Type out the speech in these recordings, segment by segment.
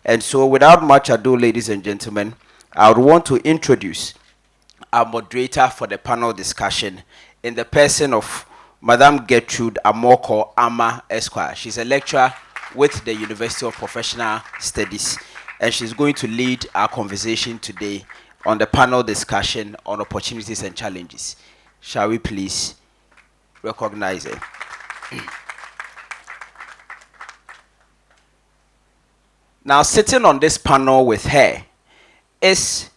And so without much ado, ladies and gentlemen, I would want to introduce our moderator for the panel discussion in the person of Madam Gertrude Amorkor Amarh Esquire. She's a lecturer with the University of Professional Studies, and she's going to lead our conversation today on the panel discussion on opportunities and challenges. Shall we please recognize her? Now, sitting on this panel with her is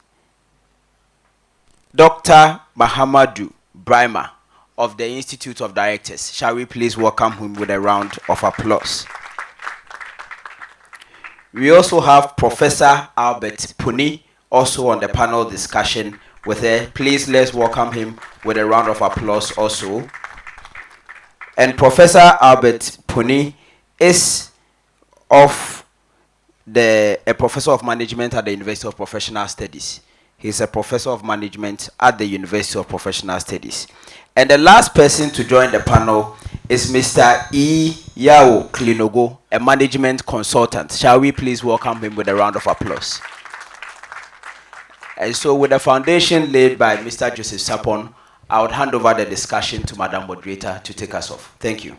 Dr. Mahamadu Braimah of the Institute of Directors. Shall we please welcome him with a round of applause? We also have Professor Alfred Puni also on the panel discussion with her. Please let's welcome him with a round of applause also. And Professor Alfred Puni is a professor of management at the University of Professional Studies. He's a professor of management at the University of Professional Studies. And the last person to join the panel is Mr. Yao Klinogo, a management consultant. Shall we please welcome him with a round of applause? And so with the foundation laid by Mr. Joseph Sapon, I would hand over the discussion to Madam Moderator to take us off. Thank you.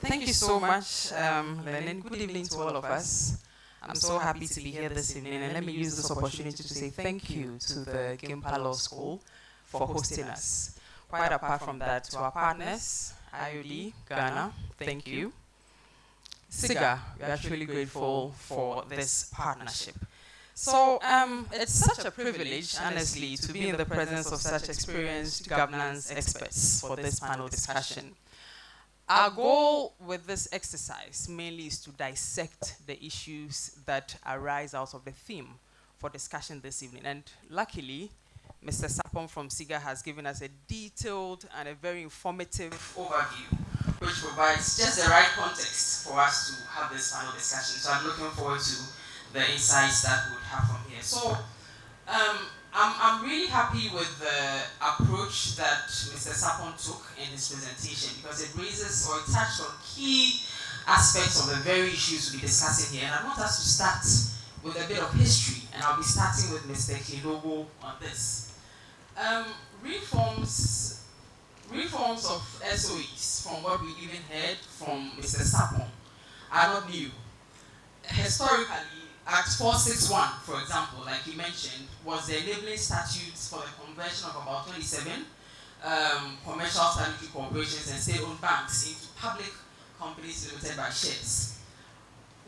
Thank you so much, Lenin. Good evening to all of us. I'm so happy to be here this evening, and let me use this opportunity to say thank you to the Gimpa Law School for hosting us. Quite apart from that, to our partners, FIoD, Ghana, thank you. SIGA, we are truly grateful for this partnership. So it's such a privilege, honestly, to be in the presence of such experienced governance experts for this panel discussion. Our goal with this exercise mainly is to dissect the issues that arise out of the theme for discussion this evening. And luckily, Mr. Sapon from SIGA has given us a detailed and a very informative overview, which provides just the right context for us to have this panel discussion. So I'm looking forward to the insights that we would have from here. So I'm really happy with the approach that Mr. Sapon took in his presentation, because it raises or it touched on key aspects of the very issues we'll be discussing here. And I want us to start with a bit of history, and I'll be starting with Mr. Klinogo on this. Reforms of SOEs, from what we even heard from Mr. Sapon, are not new. Historically, Act 461, for example, like you mentioned, was the enabling statutes for the conversion of about 27 commercial statutory corporations and state-owned banks into public companies limited by shares.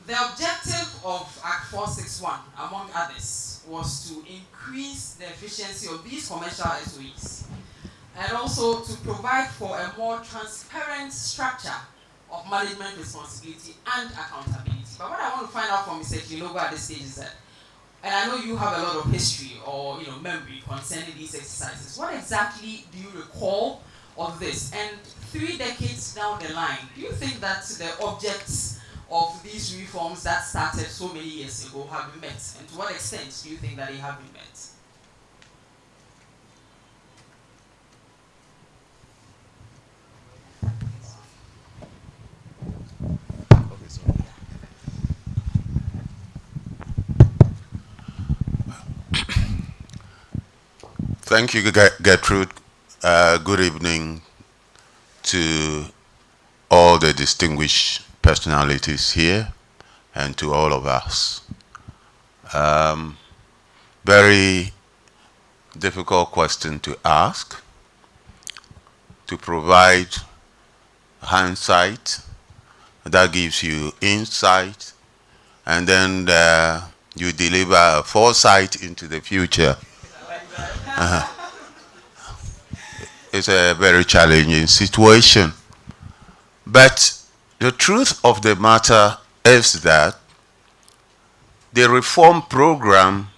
The objective of Act 461, among others, was to increase the efficiency of these commercial SOEs and also to provide for a more transparent structure of management responsibility and accountability. But what I want to find out from Mr. Klinogo at this stage is that, and I know you have a lot of history or memory concerning these exercises, what exactly do you recall of this? And 3 decades down the line, do you think that the objects of these reforms that started so many years ago have been met? And to what extent do you think that they have been met? Thank you, Gertrude. Good evening to all the distinguished personalities here and to all of us. Very difficult question to ask, to provide hindsight that gives you insight, and then you deliver foresight into the future. It's a very challenging situation. But the truth of the matter is that the reform program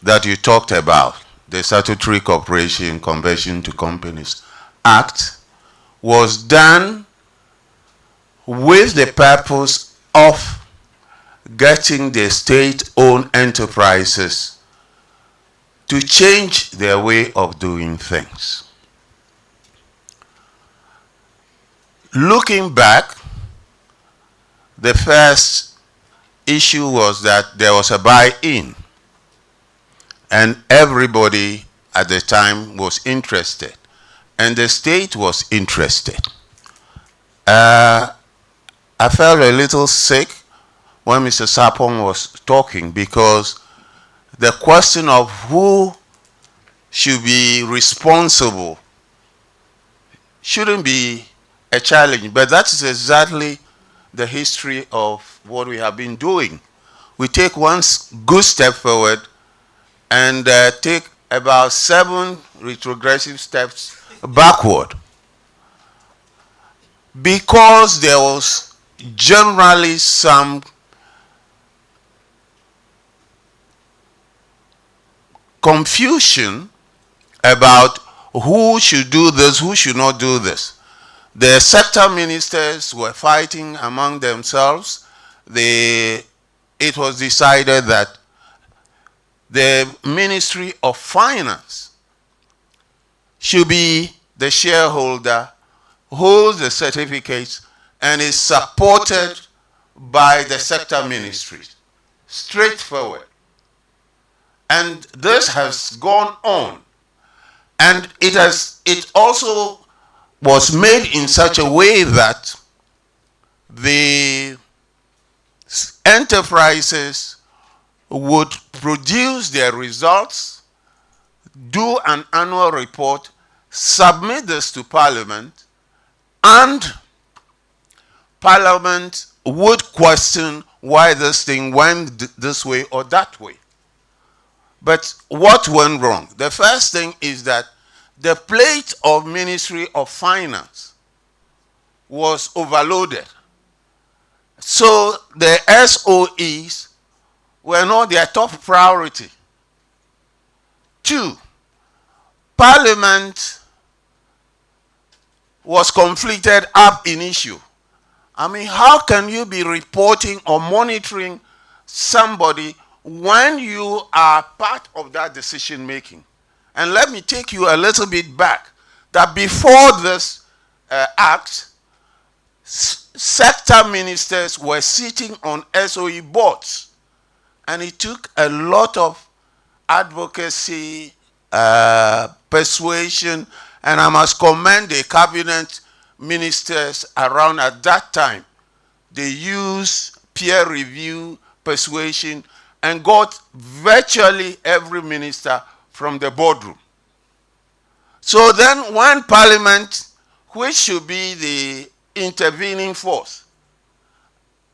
that you talked about, the Statutory Corporation Conversion to Companies Act, was done with the purpose of getting the state-owned enterprises to change their way of doing things. Looking back, the first issue was that there was a buy-in, and everybody at the time was interested, and the state was interested. I felt a little sick when Mr. Sapong was talking, because the question of who should be responsible shouldn't be a challenge, but that is exactly the history of what we have been doing. We take one good step forward and take about 7 retrogressive steps backward, because there was generally some confusion about who should do this, who should not do this. The sector ministers were fighting among themselves. It was decided that the Ministry of Finance should be the shareholder, holds the certificates, and is supported by the sector ministries. Straightforward. And this has gone on. And it also was made in such a way that the enterprises would produce their results, do an annual report, submit this to Parliament, and Parliament would question why this thing went this way or that way. But what went wrong? The first thing is that the plate of Ministry of Finance was overloaded. So the SOEs were not their top priority. 2, Parliament was conflicted up in issue. I mean, how can you be reporting or monitoring somebody when you are part of that decision making? And let me take you a little bit back, that before this act, sector ministers were sitting on SOE boards, and it took a lot of advocacy, persuasion, and I must commend the cabinet ministers around at that time. They used peer review, persuasion, and got virtually every minister from the boardroom. So then when Parliament, which should be the intervening force,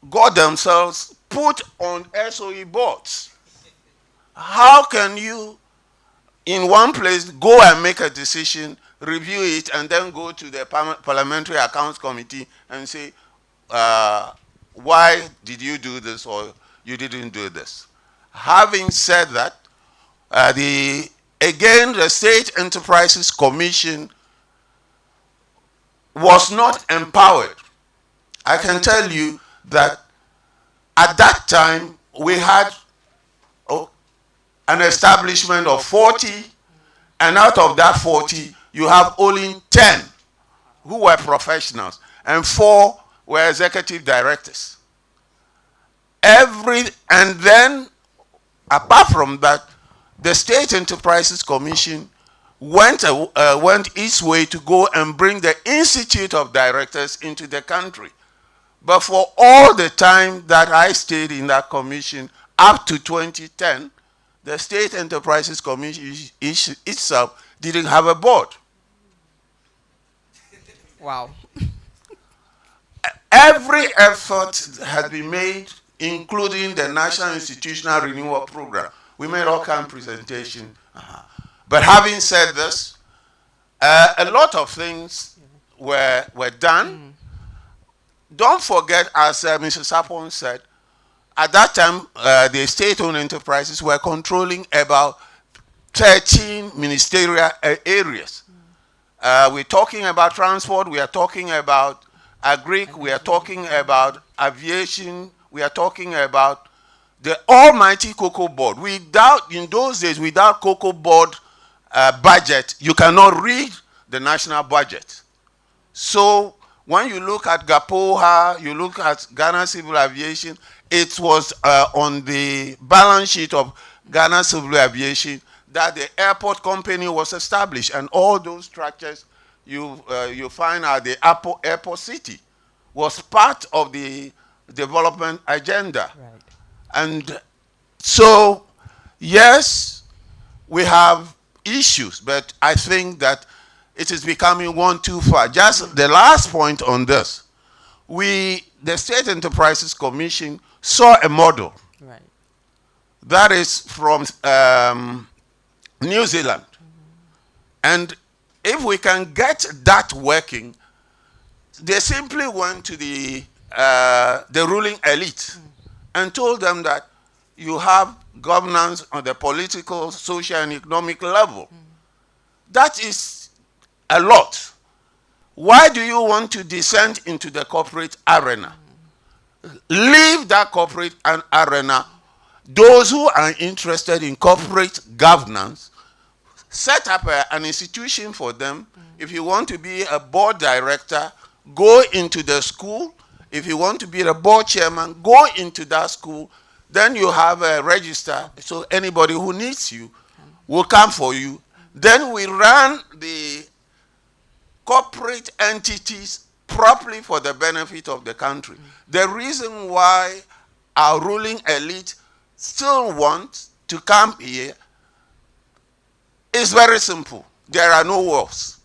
got themselves put on SOE boards, how can you in one place go and make a decision, review it, and then go to the Parliamentary Accounts Committee and say, why did you do this or you didn't do this? Having said that, the State Enterprises Commission was not empowered. I can tell you that at that time we had an establishment of 40, and out of that 40 you have only 10 who were professionals and 4 were executive directors. And then apart from that, the State Enterprises Commission went its way to go and bring the Institute of Directors into the country. But for all the time that I stayed in that commission, up to 2010, the State Enterprises Commission itself didn't have a board. Wow. Every effort has been made, including the National Institutional Renewal Program. We made all kinds of presentations. But having said this, a lot of things were done. Don't forget, as Mr. Sapon said, at that time, the state-owned enterprises were controlling about 13 ministerial areas. We're talking about transport, we are talking about agric, we are talking about aviation, we are talking about the almighty Cocoa Board. In those days, without Cocoa Board budget, you cannot read the national budget. So when you look at GAPOHA, you look at Ghana Civil Aviation, it was on the balance sheet of Ghana Civil Aviation that the airport company was established, and all those structures you find at the airport city was part of the development agenda. Right. And so, yes, we have issues, but I think that it is becoming one too far. Just the last point on this, the State Enterprises Commission saw a model Right. that is from New Zealand. And if we can get that working, they simply went to the ruling elite and told them that you have governance on the political, social, and economic level. That is a lot. Why do you want to descend into the corporate arena? Leave that corporate arena. Those who are interested in corporate governance, set up an institution for them. If you want to be a board director, go into the school. If you want to be the board chairman, go into that school. Then you have a register, so anybody who needs you will come for you. Then we run the corporate entities properly for the benefit of the country. The reason why our ruling elite still want to come here is very simple. There are no walls.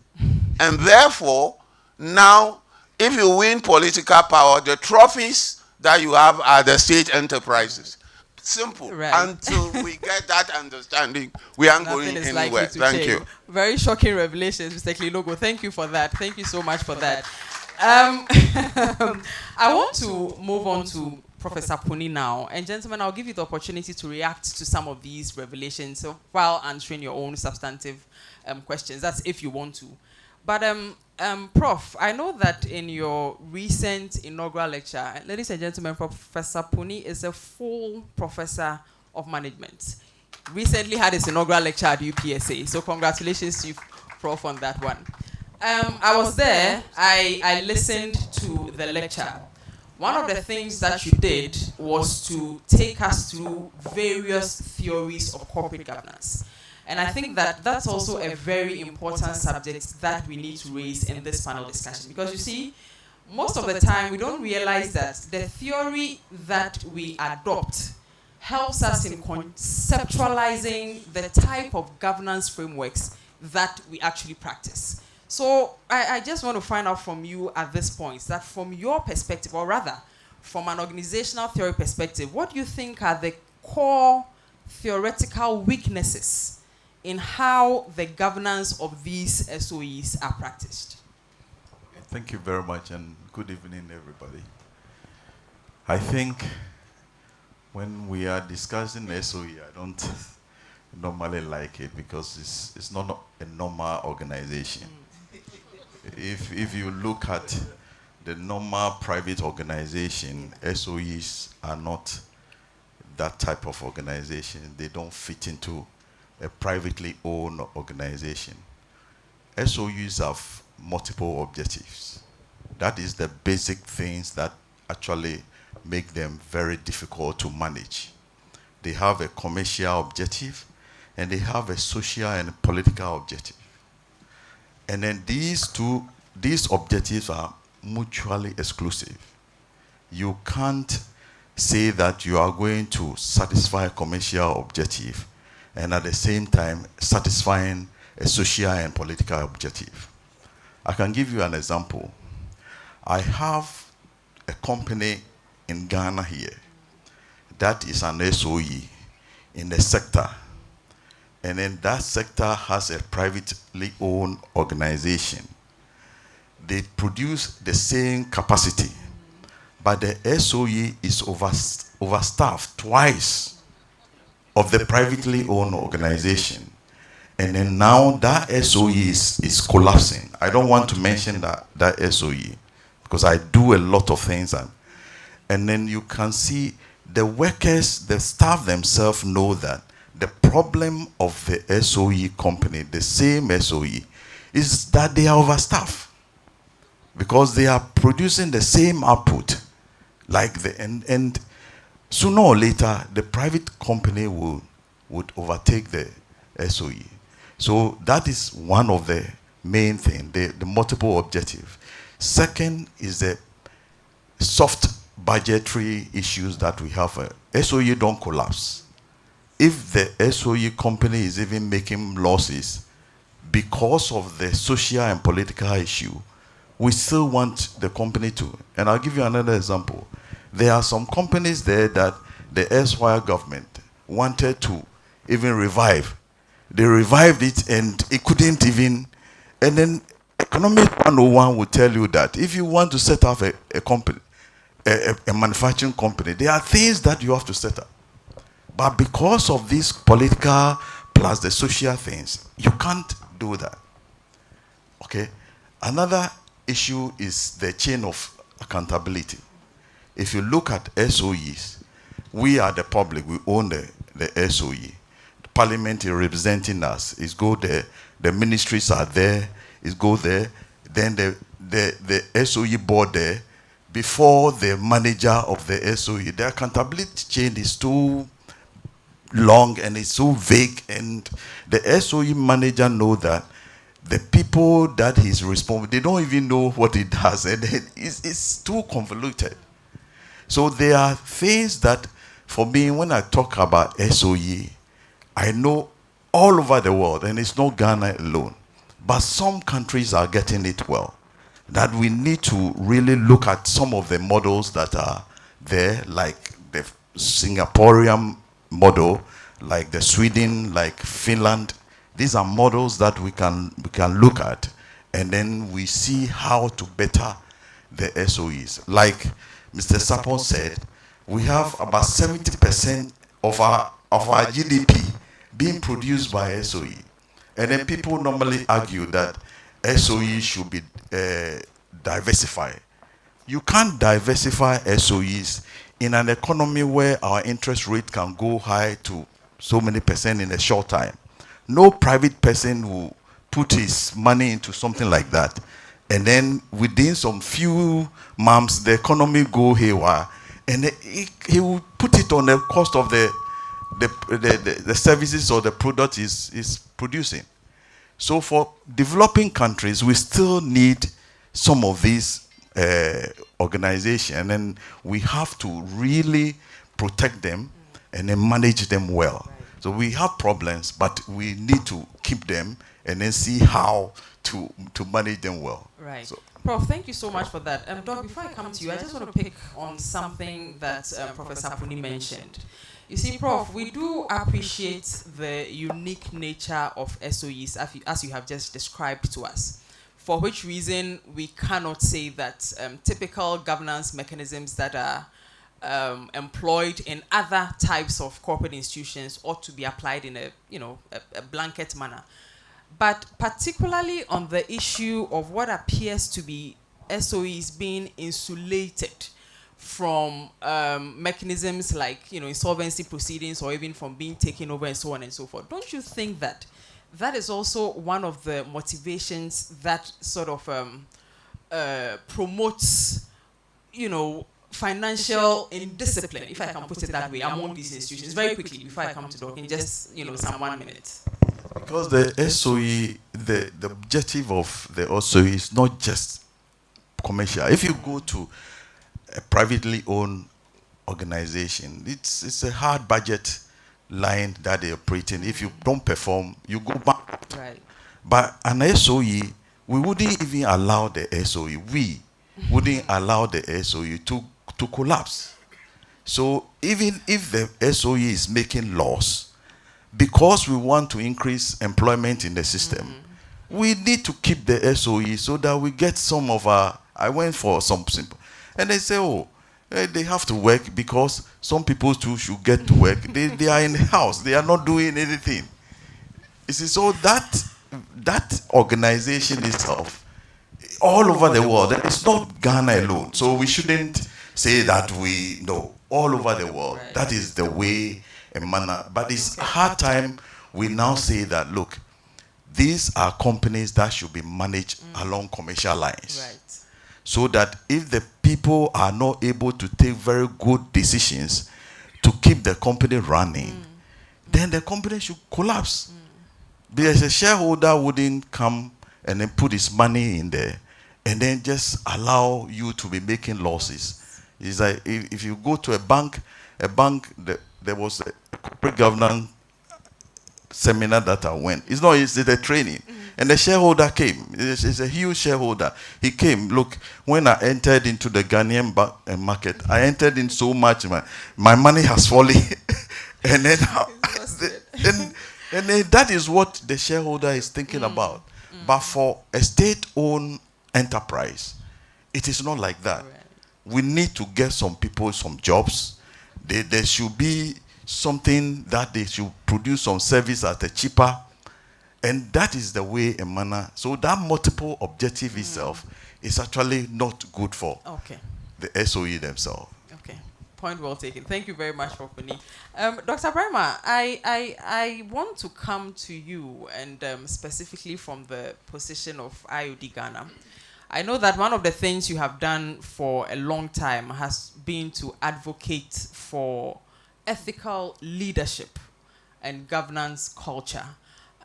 And therefore, now, if you win political power, the trophies that you have are the state enterprises. Simple. Right. Until we get that understanding, we aren't Nothing going is anywhere. likely to Thank change. you. Very shocking revelations, Mr. Klinogo. Thank you for that. Thank you so much for that. I want to move on to Professor Puni now. And gentlemen, I'll give you the opportunity to react to some of these revelations while answering your own substantive questions. That's if you want to. But Prof, I know that in your recent inaugural lecture, ladies and gentlemen, Professor Puni is a full professor of management. Recently had his inaugural lecture at UPSA, so congratulations to you, Prof, on that one. I was there, I listened to the lecture. One of the things that you did was to take us through various theories of corporate governance. And I think that that's also a very important subject that we need to raise in this panel discussion. Because you see, most of the time we don't realize that the theory that we adopt helps us in conceptualizing the type of governance frameworks that we actually practice. So I just want to find out from you at this point that from your perspective, or rather from an organizational theory perspective, what do you think are the core theoretical weaknesses in how the governance of these SOEs are practiced? Thank you very much, and good evening, everybody. I think when we are discussing SOE, I don't normally like it because it's not a normal organization. If you look at the normal private organization, SOEs are not that type of organization. They don't fit into a privately owned organization. SOEs have multiple objectives. That is the basic things that actually make them very difficult to manage. They have a commercial objective, and they have a social and political objective. And then these objectives are mutually exclusive. You can't say that you are going to satisfy a commercial objective and at the same time satisfying a social and political objective. I can give you an example. I have a company in Ghana here that is an SOE in the sector. And then that sector has a privately owned organization. They produce the same capacity, but the SOE is overstaffed twice of the privately owned organization. And then now that SOE is collapsing. I don't want to mention that SOE because I do a lot of things. And then you can see the workers, the staff themselves know that the problem of the SOE company, the same SOE, is that they are overstaffed because they are producing the same output. And sooner or later, the private company would overtake the SOE. So that is one of the main things, the multiple objective. Second is the soft budgetary issues that we have. SOE don't collapse. If the SOE company is even making losses because of the social and political issue, we still want the company to. And I'll give you another example. There are some companies there that the erstwhile government wanted to even revive. They revived it and it couldn't even. And then Economic 101 will tell you that if you want to set up a company, a manufacturing company, there are things that you have to set up. But because of these political plus the social things, you can't do that. Okay? Another issue is the chain of accountability. If you look at SOEs, we are the public, we own the SOE. The parliament is representing us. It's go there, the ministries are there, it's go there, then the SOE board there, before the manager of the SOE. The accountability chain is too long and it's so vague, and the SOE manager know that the people that he's responsible, they don't even know what he does, and it's too convoluted. So there are things that, for me, when I talk about SOE, I know all over the world, and it's not Ghana alone, but some countries are getting it well, that we need to really look at some of the models that are there, like the Singaporean model, like the Sweden, like Finland. These are models that we can look at, and then we see how to better the SOEs. Like Mr. Sapon said, we have about 70% of our GDP being produced by SOE. And then people normally argue that SOE should be diversified. You can't diversify SOEs in an economy where our interest rate can go high to so many percent in a short time. No private person will put his money into something like that, and then within some few months the economy go haywire, and he will put it on the cost of the services or the product is producing. So for developing countries, we still need some of these organizations, and we have to really protect them and then manage them well. Right. So we have problems, but we need to keep them and then see how to manage them well. Right. So, Prof, thank you so much for that. Doc, before I come to you, I just want to pick on something that Professor Puni mentioned. You see, Prof, we do appreciate the unique nature of SOEs as you have just described to us, for which reason we cannot say that typical governance mechanisms that are employed in other types of corporate institutions ought to be applied in a blanket manner. But particularly on the issue of what appears to be SOEs being insulated from mechanisms like insolvency proceedings, or even from being taken over and so on and so forth, don't you think that that is also one of the motivations that sort of promotes financial indiscipline, if I can put it that way, among these institutions? Very quickly, before I come to Doc, in just some 1 minute. Because the SOE, the objective of the SOE is not just commercial. If you go to a privately owned organization, it's a hard budget line that they operate in. If you don't perform, you go back. Right. But an SOE, we wouldn't even allow the SOE. We wouldn't allow the SOE to collapse. So even if the SOE is making loss, because we want to increase employment in the system, we need to keep the SOE so that we get some of our. I went for some simple, and they say, they have to work because some people too should get to work. They are in the house. They are not doing anything. You see, so that organization itself, all over the world, it's not Ghana alone. So we shouldn't say that we know all over the world. That is the way and manner. But it's a hard time. We now say that, look, these are companies that should be managed along commercial lines. Right. So that if the people are not able to take very good decisions, to keep the company running, then the company should collapse. Because a shareholder wouldn't come and then put his money in there and then just allow you to be making losses. It's like if you go to a bank, there was a corporate governance seminar that I went. It's not easy, it's a training. And the shareholder came. It's a huge shareholder. He came. Look, when I entered into the Ghanaian market, I entered in so much. My money has fallen. And then, and then that is what the shareholder is thinking about. But for a state-owned enterprise, it is not like that. Right. We need to get some people some jobs. There should be something that they should produce some service at a cheaper. And that is the way a manner. So that multiple objective itself is actually not good for the SOE themselves. Okay, point well taken. Thank you very much for Puni. Dr. Braimah, I want to come to you and specifically from the position of FIoD Ghana. I know that one of the things you have done for a long time has been to advocate for ethical leadership and governance culture.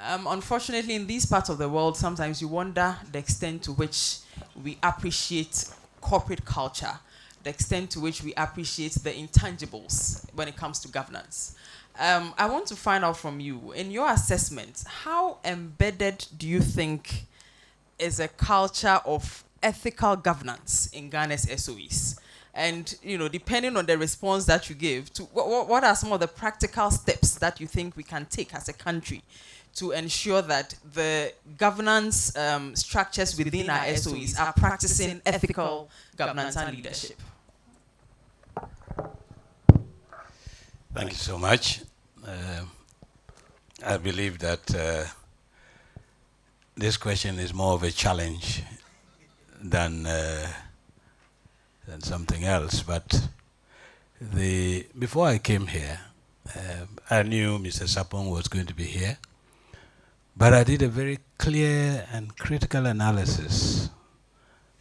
Unfortunately, in these parts of the world, sometimes you wonder the extent to which we appreciate corporate culture, the extent to which we appreciate the intangibles when it comes to governance. I want to find out from you, in your assessment, how embedded do you think is a culture of ethical governance in Ghana's SOEs? And, you know, depending on the response that you give, to what are some of the practical steps that you think we can take as a country to ensure that the governance structures within our SOEs are practicing ethical governance and leadership? Thank you so much. I believe that this question is more of a challenge than something else. But before I came here, I knew Mr. Sapong was going to be here. But I did a very clear and critical analysis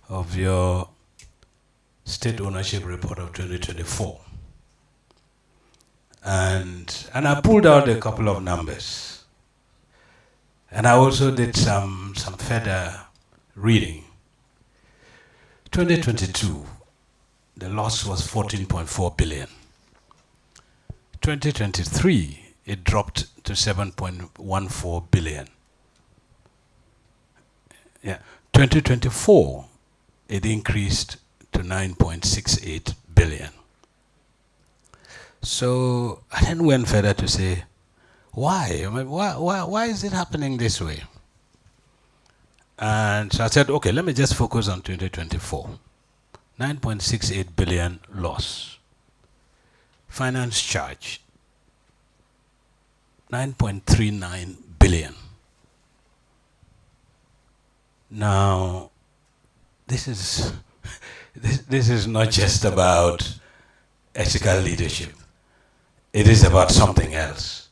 of your state ownership report of 2024. And I pulled out a couple of numbers. And I also did some further reading. 2022, the loss was 14.4 billion. 2023, it dropped to 7.14 billion. Yeah. 2024, it increased to 9.68 billion. So I then went further to say, why? I mean, why is it happening this way? And so I said, okay, let me just focus on 2024. 9.68 billion loss. Finance charge, 9.39 billion. Now, this is not just about ethical leadership. It is about something else.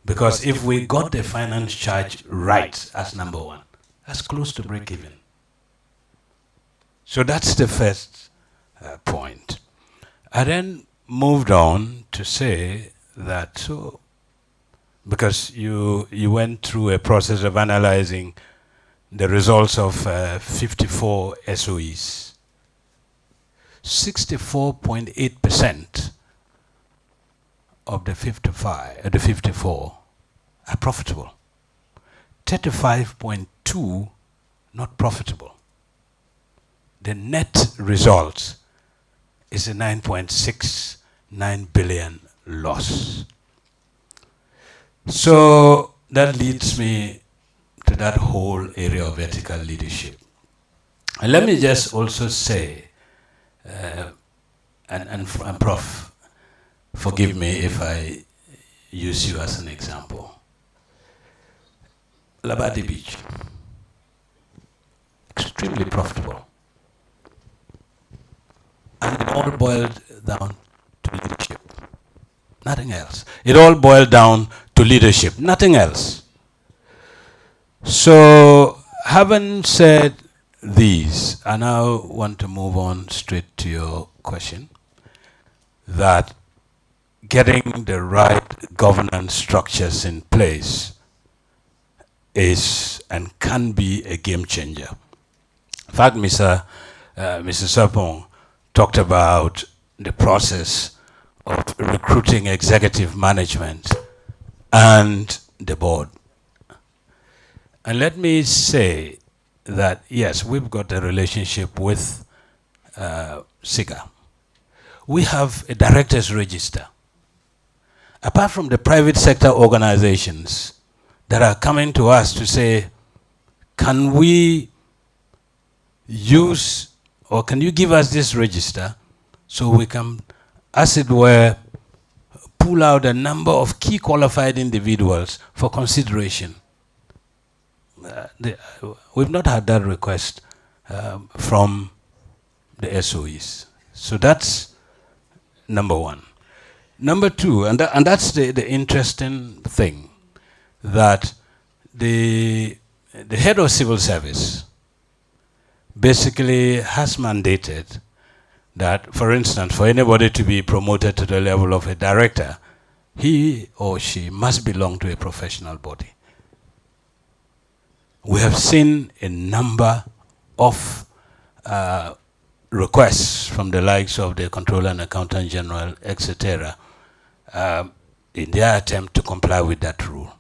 Because if we got the finance charge right as number one, that's close to break even. So that's the first point. I then moved on to say that, so, because you went through a process of analyzing the results of 54 SOEs. 64.8% of the 54 are profitable. 35.2 not profitable. The net result is a 9.69 billion loss. So that leads me to that whole area of ethical leadership. And let me just also say, and Prof, forgive me if I use you as an example. Labadi Beach, extremely profitable. And it all boiled down to leadership. Nothing else. It all boiled down to leadership. Nothing else. So, having said these, I now want to move on straight to your question. That getting the right governance structures in place is and can be a game changer. In fact, Mr. Sapong talked about the process of recruiting executive management and the board. And let me say that, yes, we've got a relationship with SIGA. We have a directors register. Apart from the private sector organizations that are coming to us to say, can we use, or can you give us this register so we can, as it were, pull out a number of key qualified individuals for consideration? We've not had that request from the SOEs. So that's number one. Number two, and that's the interesting thing, that the head of civil service basically has mandated that, for instance, for anybody to be promoted to the level of a director, he or she must belong to a professional body. We have seen a number of requests from the likes of the Controller and Accountant General, etc., in their attempt to comply with that rule.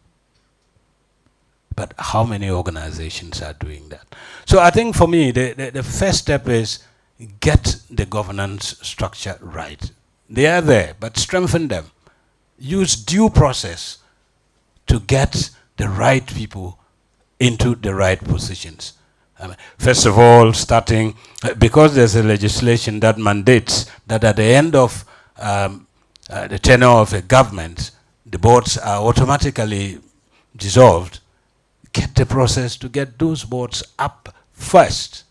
But how many organizations are doing that? So I think for me, the first step is get the governance structure right. They are there, but strengthen them. Use due process to get the right people into the right positions. First of all, starting, because there's a legislation that mandates that at the end of the tenure of a government, the boards are automatically dissolved. Get the process to get those boards up first.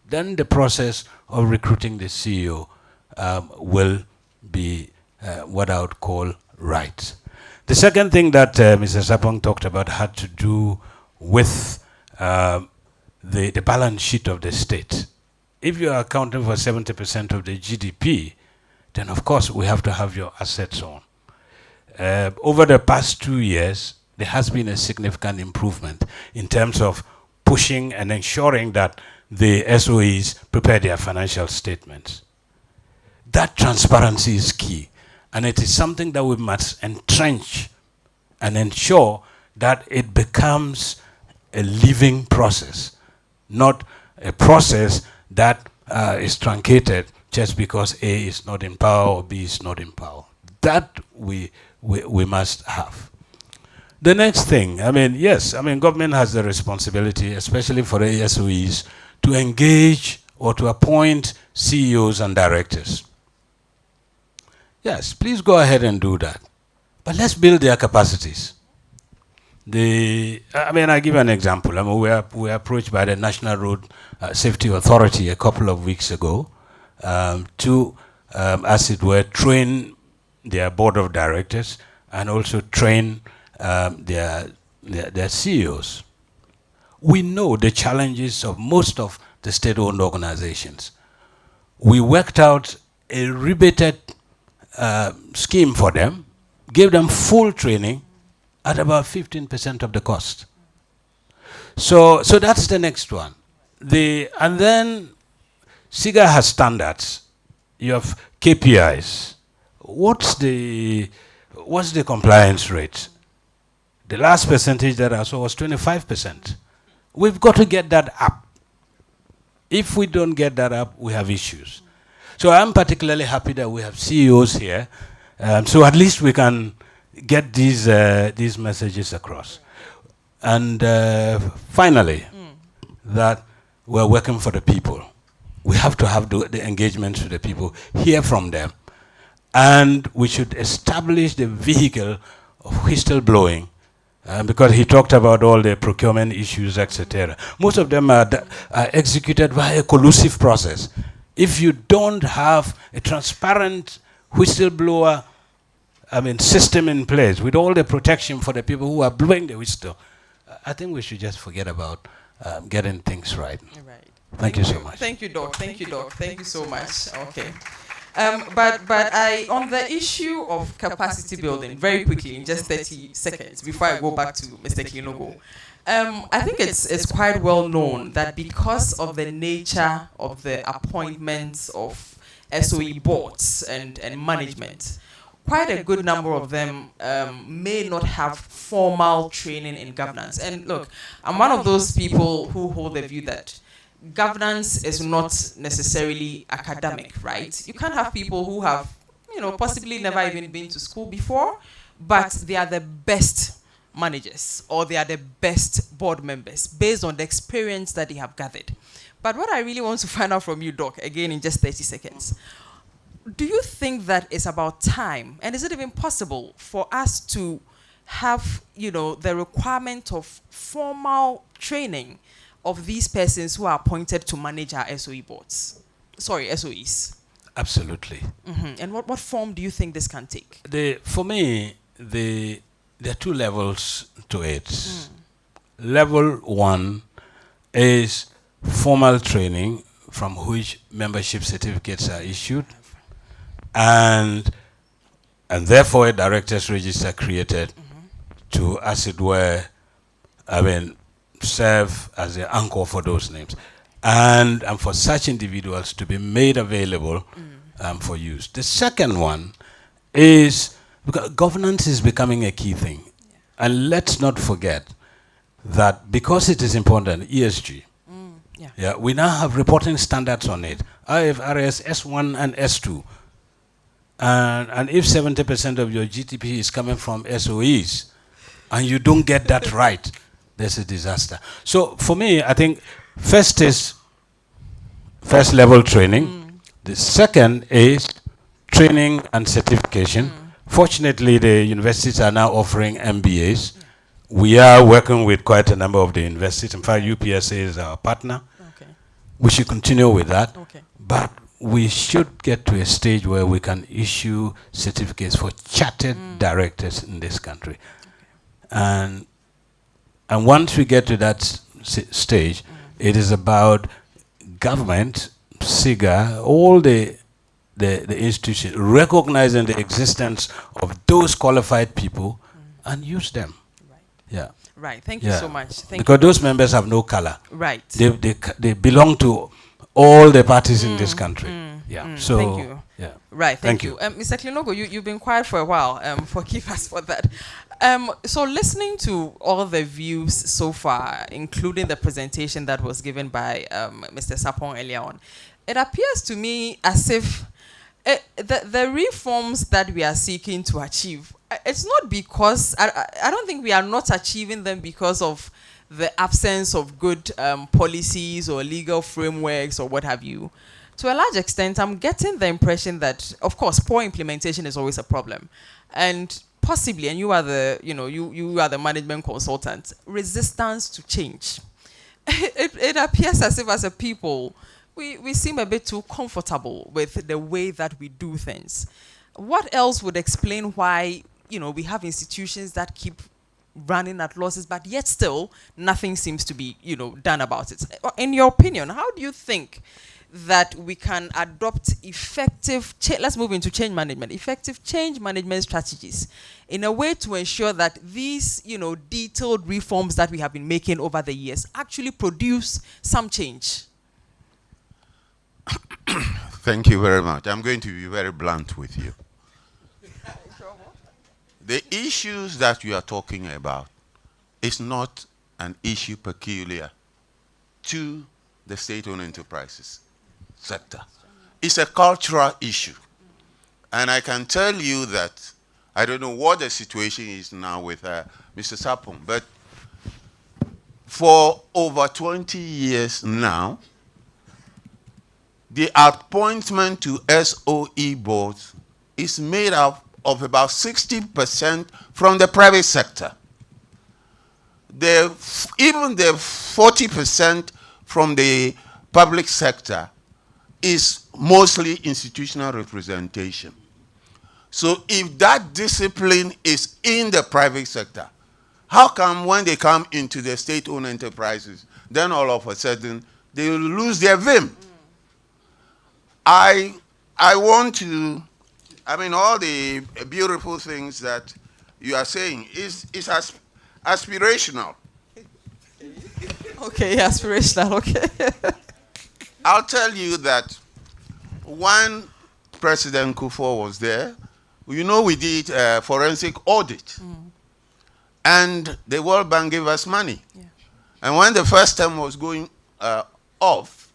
Then the process of recruiting the CEO will be what I would call right. The second thing that Mr. Sapong talked about had to do with the balance sheet of the state. If you are accounting for 70% of the GDP, then of course we have to have your assets on. Over the past 2 years, there has been a significant improvement in terms of pushing and ensuring that the SOEs prepare their financial statements. That transparency is key, and it is something that we must entrench and ensure that it becomes a living process, not a process that is truncated just because A is not in power or B is not in power. That we must have. The next thing, government has the responsibility, especially for the SOEs, to engage or to appoint CEOs and directors. Yes, please go ahead and do that. But let's build their capacities. I give an example. We were approached by the National Road Safety Authority a couple of weeks ago to, as it were, train their board of directors and also train their CEOs. We know the challenges of most of the state-owned organizations. We worked out a rebated scheme for them, gave them full training at about 15% of the cost. So that's the next one. And then SIGA has standards. You have KPIs. What's the compliance rate? The last percentage that I saw was 25%. We've got to get that up. If we don't get that up, we have issues. So I'm particularly happy that we have CEOs here, so at least we can get these messages across. And finally, that we're working for the people. We have to have the engagement with the people, hear from them, and we should establish the vehicle of whistleblowing, because he talked about all the procurement issues, etc. Most of them are executed by a collusive process. If you don't have a transparent whistleblower system in place with all the protection for the people who are blowing the whistle, I think we should just forget about getting things right. Right. Thank you so much. Thank you, Doc. Thank you, Doc. Thank you so much. Okay. But I, on the issue of capacity building, very quickly, in just 30 seconds, before I go back to Mr. Klinogo, I think it's quite well known that because of the nature of the appointments of SOE boards and management, quite a good number of them may not have formal training in governance. And look, I'm one of those people who hold the view that governance is not necessarily academic, right? You can't have people who have, possibly never even been to school before, but they are the best managers or they are the best board members based on the experience that they have gathered. But what I really want to find out from you, Doc, again in just 30 seconds, do you think that it's about time, and is it even possible for us to have, the requirement of formal training of these persons who are appointed to manage our SOE boards? Sorry, SOEs. Absolutely. And what form do you think this can take? For me, there are two levels to it. Level one is formal training from which membership certificates are issued, and therefore a director's register created to, as it were, serve as the anchor for those names, and for such individuals to be made available for use. The second one is, because governance is becoming a key thing, and let's not forget that because it is important, ESG, we now have reporting standards on it, IFRS S1 and S2, and if 70% of your GDP is coming from SOEs, and you don't get that right, there's a disaster. So for me, I think first is first level training. The second is training and certification. Fortunately, the universities are now offering MBAs. We are working with quite a number of the universities. In fact, UPSA is our partner. Okay. We should continue with that. Okay. But we should get to a stage where we can issue certificates for chartered directors in this country. Okay. And once we get to that stage, it is about government, SIGA, all the institutions recognizing the existence of those qualified people and use them. Right. Yeah. Right. Thank you so much. Because those members have no color. Right. They belong to all the parties in this country. Yeah. So thank you. Yeah. Right. Thank you. Mr. Klinogo, you've been quiet for a while. Forgive us for that. So listening to all the views so far, including the presentation that was given by Mr. Sapong earlier on, it appears to me as if the reforms that we are seeking to achieve, it's not because, I don't think we are not achieving them because of the absence of good policies or legal frameworks or what have you. To a large extent, I'm getting the impression that, of course, poor implementation is always a problem. And possibly, and you are the, you are the management consultant, resistance to change. It appears as if as a people, we seem a bit too comfortable with the way that we do things. What else would explain why, we have institutions that keep running at losses, but yet still nothing seems to be, done about it? In your opinion, how do you think that we can adopt effective, let's move into change management, effective change management strategies in a way to ensure that these, detailed reforms that we have been making over the years actually produce some change? Thank you very much. I'm going to be very blunt with you. The issues that you are talking about is not an issue peculiar to the state-owned enterprises sector. It's a cultural issue. And I can tell you that I don't know what the situation is now with Mr. Sapong, but for over 20 years now, the appointment to SOE boards is made up of about 60% from the private sector. Even the 40% from the public sector is mostly institutional representation. So if that discipline is in the private sector, how come when they come into the state-owned enterprises, then all of a sudden they will lose their vim? I I want to, I mean, all the beautiful things that you are saying is aspirational. Okay, aspirational, okay. I'll tell you that when President Kufuor was there, you know, we did a forensic audit. And the World Bank gave us money. Yeah. And when the first term was going off,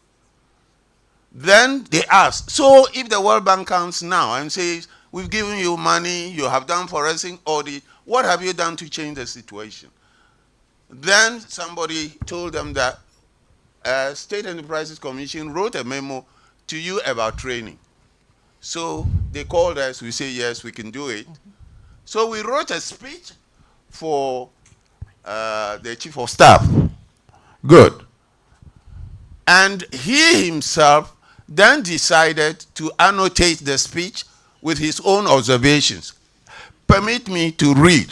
then they asked, so if the World Bank comes now and says, we've given you money, you have done forensic audit, what have you done to change the situation? Then somebody told them that State Enterprises Commission wrote a memo to you about training. So they called us, we say, yes, we can do it. So we wrote a speech for the Chief of Staff. Good. And he himself then decided to annotate the speech with his own observations. Permit me to read.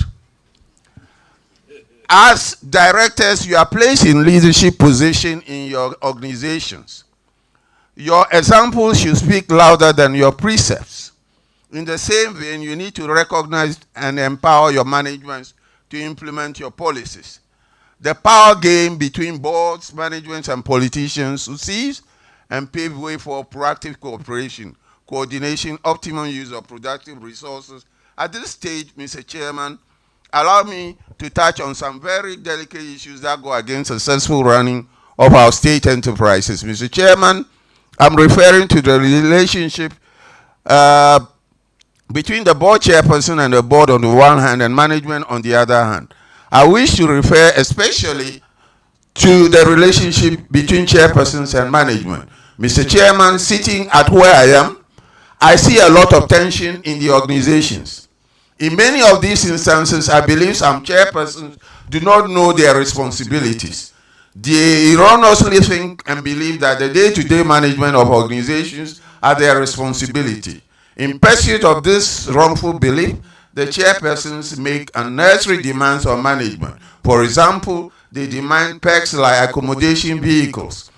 As directors, you are placed in leadership position in your organizations. Your examples should speak louder than your precepts. In the same vein, you need to recognize and empower your management to implement your policies. The power game between boards, managements, and politicians will cease and pave way for proactive cooperation, coordination, optimum use of productive resources. At this stage, Mr. Chairman, allow me to touch on some very delicate issues that go against successful running of our state enterprises. Mr. Chairman, I'm referring to the relationship between the board chairperson and the board on the one hand and management on the other hand. I wish to refer especially to the relationship between chairpersons and management. Mr. Chairman, sitting at where I am, I see a lot of tension in the organizations. In many of these instances, I believe some chairpersons do not know their responsibilities. They erroneously think and believe that the day-to-day management of organizations are their responsibility. In pursuit of this wrongful belief, the chairpersons make unnecessary demands on management. For example, they demand perks like accommodation vehicles.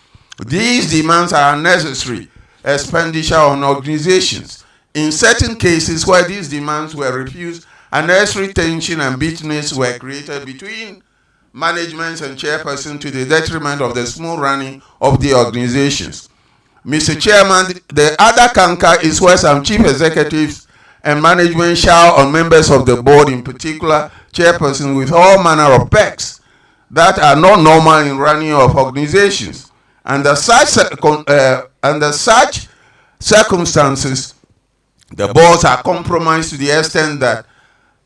These demands are unnecessary expenditure on organizations. In certain cases where these demands were refused, unnecessary tension and bitterness were created between management and chairperson to the detriment of the smooth running of the organizations. Mr. Chairman, the other canker is where some chief executives and management shower on members of the board, in particular chairperson, with all manner of perks that are not normal in running of organizations. Under such circumstances, the boards are compromised to the extent that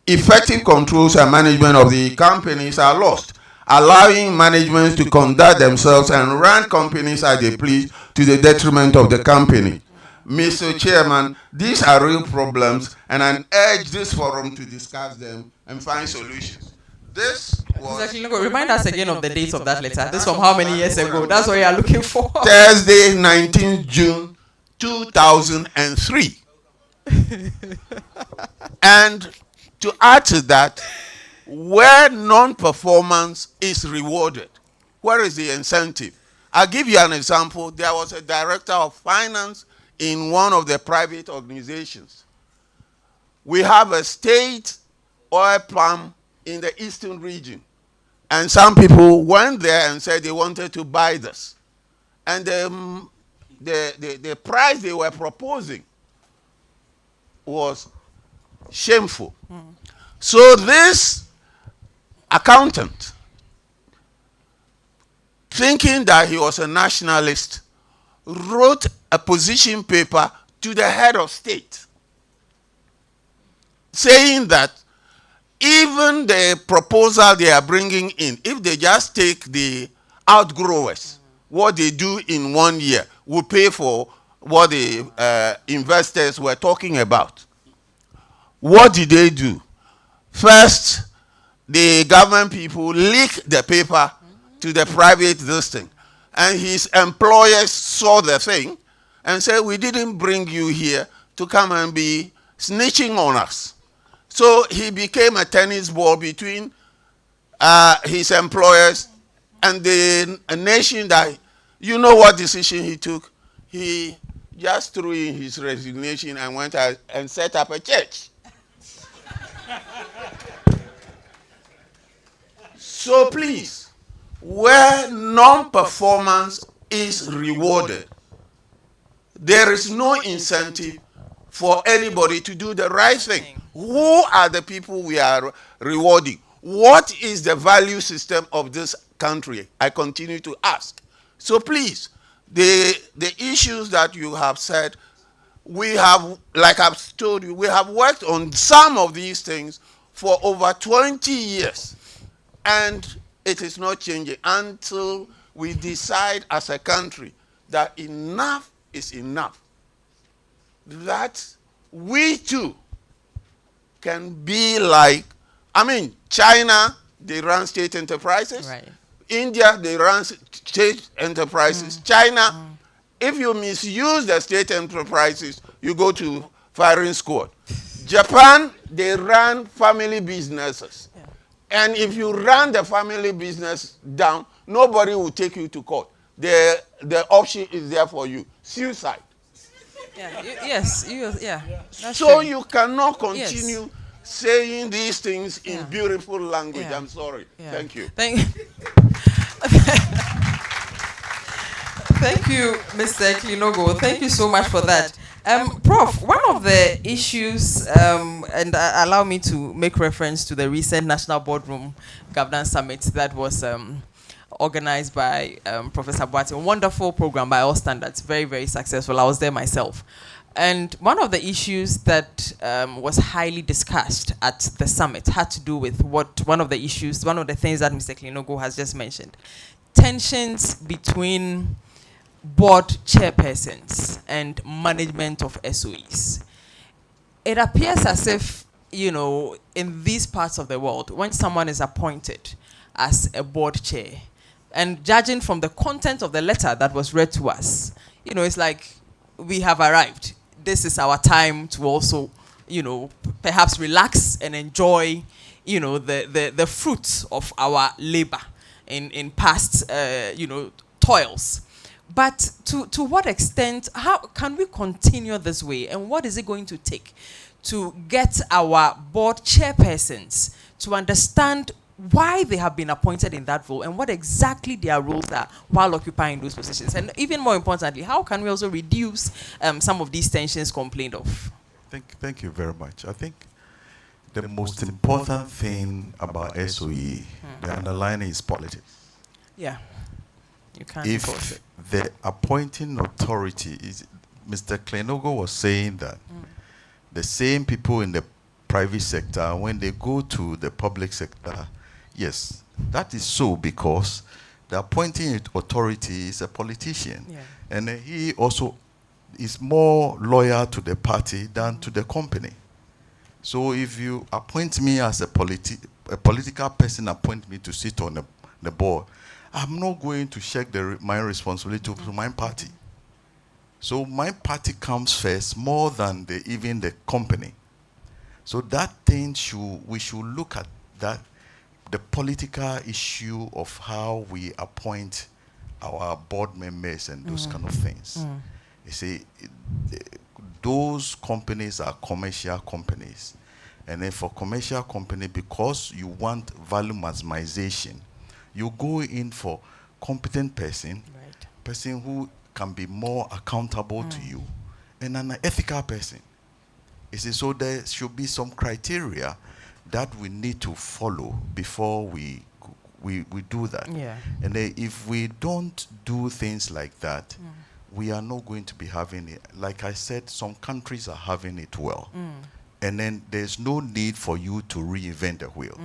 effective controls and management of the companies are lost, allowing management to conduct themselves and run companies as they please to the detriment of the company. Mr. Chairman, these are real problems, and I urge this forum to discuss them and find solutions. This was... Mr. Klinogo, remind us again of the dates of that letter. This from how many years ago? That's what you are looking for. Thursday, 19th June 2003. And to add to that, where non-performance is rewarded, where is the incentive? I'll give you an example. There was a director of finance in one of the private organizations. We have a state oil palm in the eastern region. And some people went there and said they wanted to buy this. And the price they were proposing was shameful. So this accountant, thinking that he was a nationalist, wrote a position paper to the head of state saying that even the proposal they are bringing in, if they just take the outgrowers, what they do in 1 year, will pay for what the investors were talking about. What did they do? First, the government people leaked the paper to the private listing. And his employers saw the thing and said, we didn't bring you here to come and be snitching on us. So he became a tennis ball between his employers and the nation that, you know what decision he took? He just threw in his resignation and went out and set up a church. So please, where non-performance is rewarded, there is no incentive for anybody to do the right thing. Who are the people we are rewarding? What is the value system of this country? I continue to ask. So please, the issues that you have said, we have, like I've told you, we have worked on some of these things for over 20 years. And it is not changing until we decide as a country that enough is enough. That we too can be like, China, they run state enterprises. Right. India, they run state enterprises. China, if you misuse the state enterprises, you go to firing squad. Japan, they run family businesses. Yeah. And if you run the family business down, nobody will take you to court. The option is there for you: suicide. Yeah. Yes. Yeah. That's So true. you cannot continue saying these things in Yeah. beautiful language. Yeah. I'm sorry. Yeah. Thank you. Thank you, Mr. Klinogo. Thank you so much for that. Prof, one of the issues, and allow me to make reference to the recent National Boardroom Governance Summit that was organized by Professor Boate, a wonderful program by all standards, very, very successful. I was there myself. And one of the issues that was highly discussed at the summit had to do with one of the things that Mr. Klinogo has just mentioned: tensions between board chairpersons and management of SOEs. It appears as if, in these parts of the world, when someone is appointed as a board chair, and judging from the content of the letter that was read to us, it's like we have arrived. This is our time to also, perhaps relax and enjoy, the fruits of our labor in past, toils. But to what extent, how can we continue this way? And what is it going to take to get our board chairpersons to understand why they have been appointed in that role and what exactly their roles are while occupying those positions? And even more importantly, how can we also reduce some of these tensions complained of? Thank you very much. I think the most important thing about SOE, the underlying is politics. Yeah. You can't If the appointing authority is, Mr. Klinogo was saying that the same people in the private sector, when they go to the public sector, yes, that is so because the appointing authority is a politician. Yeah. And he also is more loyal to the party than to the company. So if you appoint me as a political person, appoint me to sit on the board, I'm not going to shirk my responsibility to my party. So my party comes first more than even the company. So that thing we should look at that, the political issue of how we appoint our board members and those kind of things. You see, those companies are commercial companies. And then for commercial company, because you want value maximization, you go in for competent person, person who can be more accountable to you, and an ethical person. You see, so there should be some criteria that we need to follow before we do that. Yeah. And if we don't do things like that, we are not going to be having it. Like I said, some countries are having it well. And then there's no need for you to reinvent the wheel.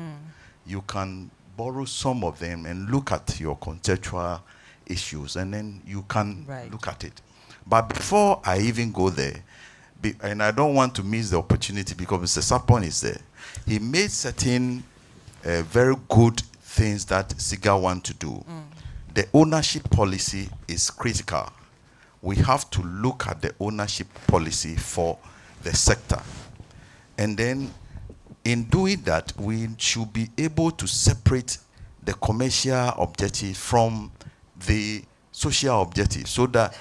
You can borrow some of them and look at your conceptual issues, and then you can look at it. But before I even go there, and I don't want to miss the opportunity because Mr. Sapon is there, he made certain very good things that SIGA want to do. The ownership policy is critical. We have to look at the ownership policy for the sector. And then in doing that, we should be able to separate the commercial objective from the social objective so that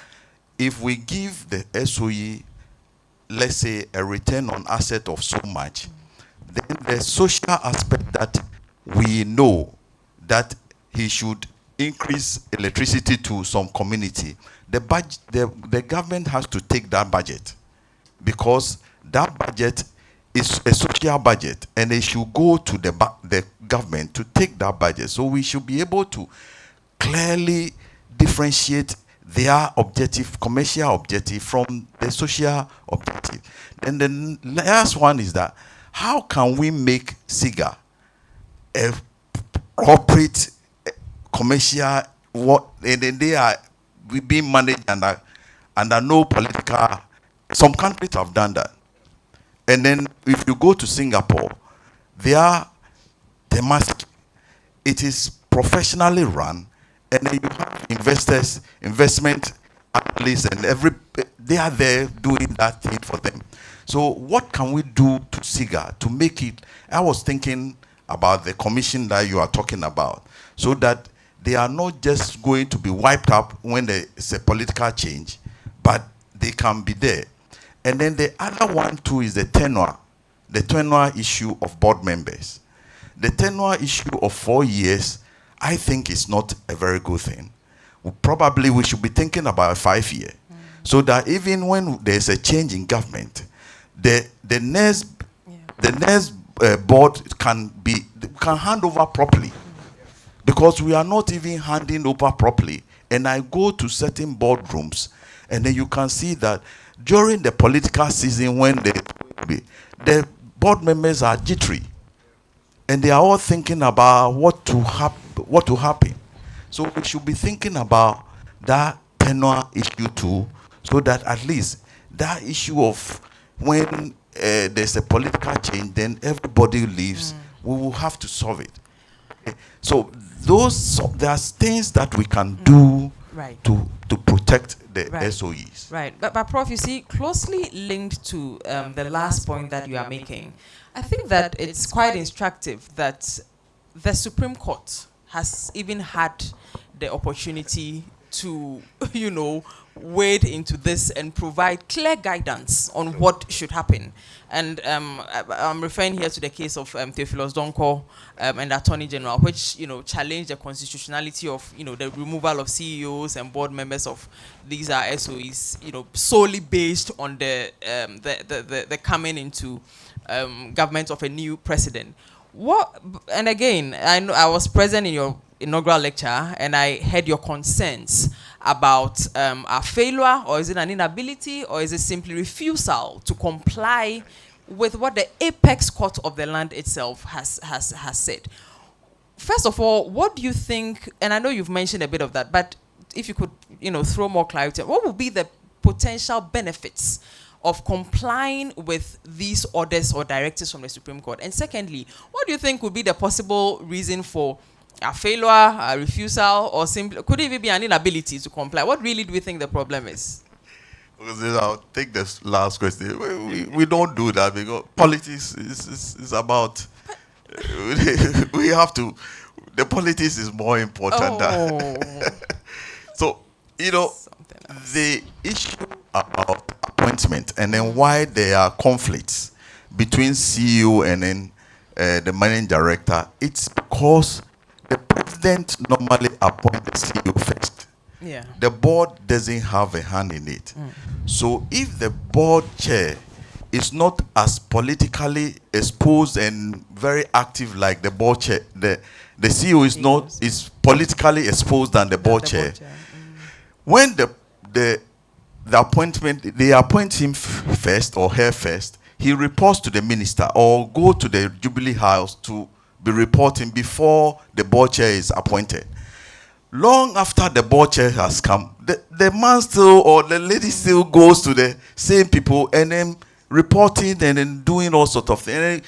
if we give the SOE, let's say, a return on asset of so much, then the social aspect that we know that he should increase electricity to some community, the government has to take that budget, because that budget is a social budget, and they should go to the government to take that budget. So we should be able to clearly differentiate their objective, commercial objective, from the social objective. And the last one is that, how can we make SIGA a corporate commercial, and then they are being managed under no political. Some countries have done that. And then if you go to Singapore, it is professionally run, and then you have investors, investment analysts, and they are there doing that thing for them. So what can we do to SIGA to make it? I was thinking about the commission that you are talking about, so that they are not just going to be wiped up when there is a political change, but they can be there. And then the other one too is the tenure issue of board members. The tenure issue of 4 years, I think, is not a very good thing. Probably we should be thinking about a 5 year, so that even when there's a change in government, the next board can hand over properly, because we are not even handing over properly. And I go to certain boardrooms, and then you can see that during the political season, when the board members are jittery, and they are all thinking about what to happen. So we should be thinking about that tenure issue too, so that at least that issue of when there's a political change, then everybody leaves, we will have to solve it. So there's things that we can do to protect the SOEs. Right, but Prof, you see, closely linked to the last point that you are making, I think that it's quite instructive that the Supreme Court has even had the opportunity to, wade into this and provide clear guidance on what should happen. And I'm referring here to the case of Theophilus Donko and the Attorney General, which challenged the constitutionality of the removal of CEOs and board members of these are SOEs, solely based on the coming into government of a new president. And again, I know I was present in your inaugural lecture, and I heard your concerns about a failure, or is it an inability, or is it simply refusal to comply with what the apex court of the land itself has said. First of all, what do you think, and I know you've mentioned a bit of that, but if you could throw more clarity, what would be the potential benefits of complying with these orders or directives from the Supreme Court? And secondly, what do you think would be the possible reason for a failure, a refusal, or simply, could it even be an inability to comply? What really do we think the problem is? I'll take this last question. We don't do that, because politics is about, we have to, the politics is more important than. So, the issue about appointment, and then why there are conflicts between CEO and then the managing director, it's because the president normally appoints the CEO first. Yeah. The board doesn't have a hand in it. So if the board chair is not as politically exposed and very active like the board chair, the CEO is politically exposed than the board chair. When the appointment, they appoint him first or her first, he reports to the minister or go to the Jubilee House to be reporting before the board chair is appointed. Long after the board chair has come, the man still, or the lady still goes to the same people and then reporting and then doing all sorts of things. And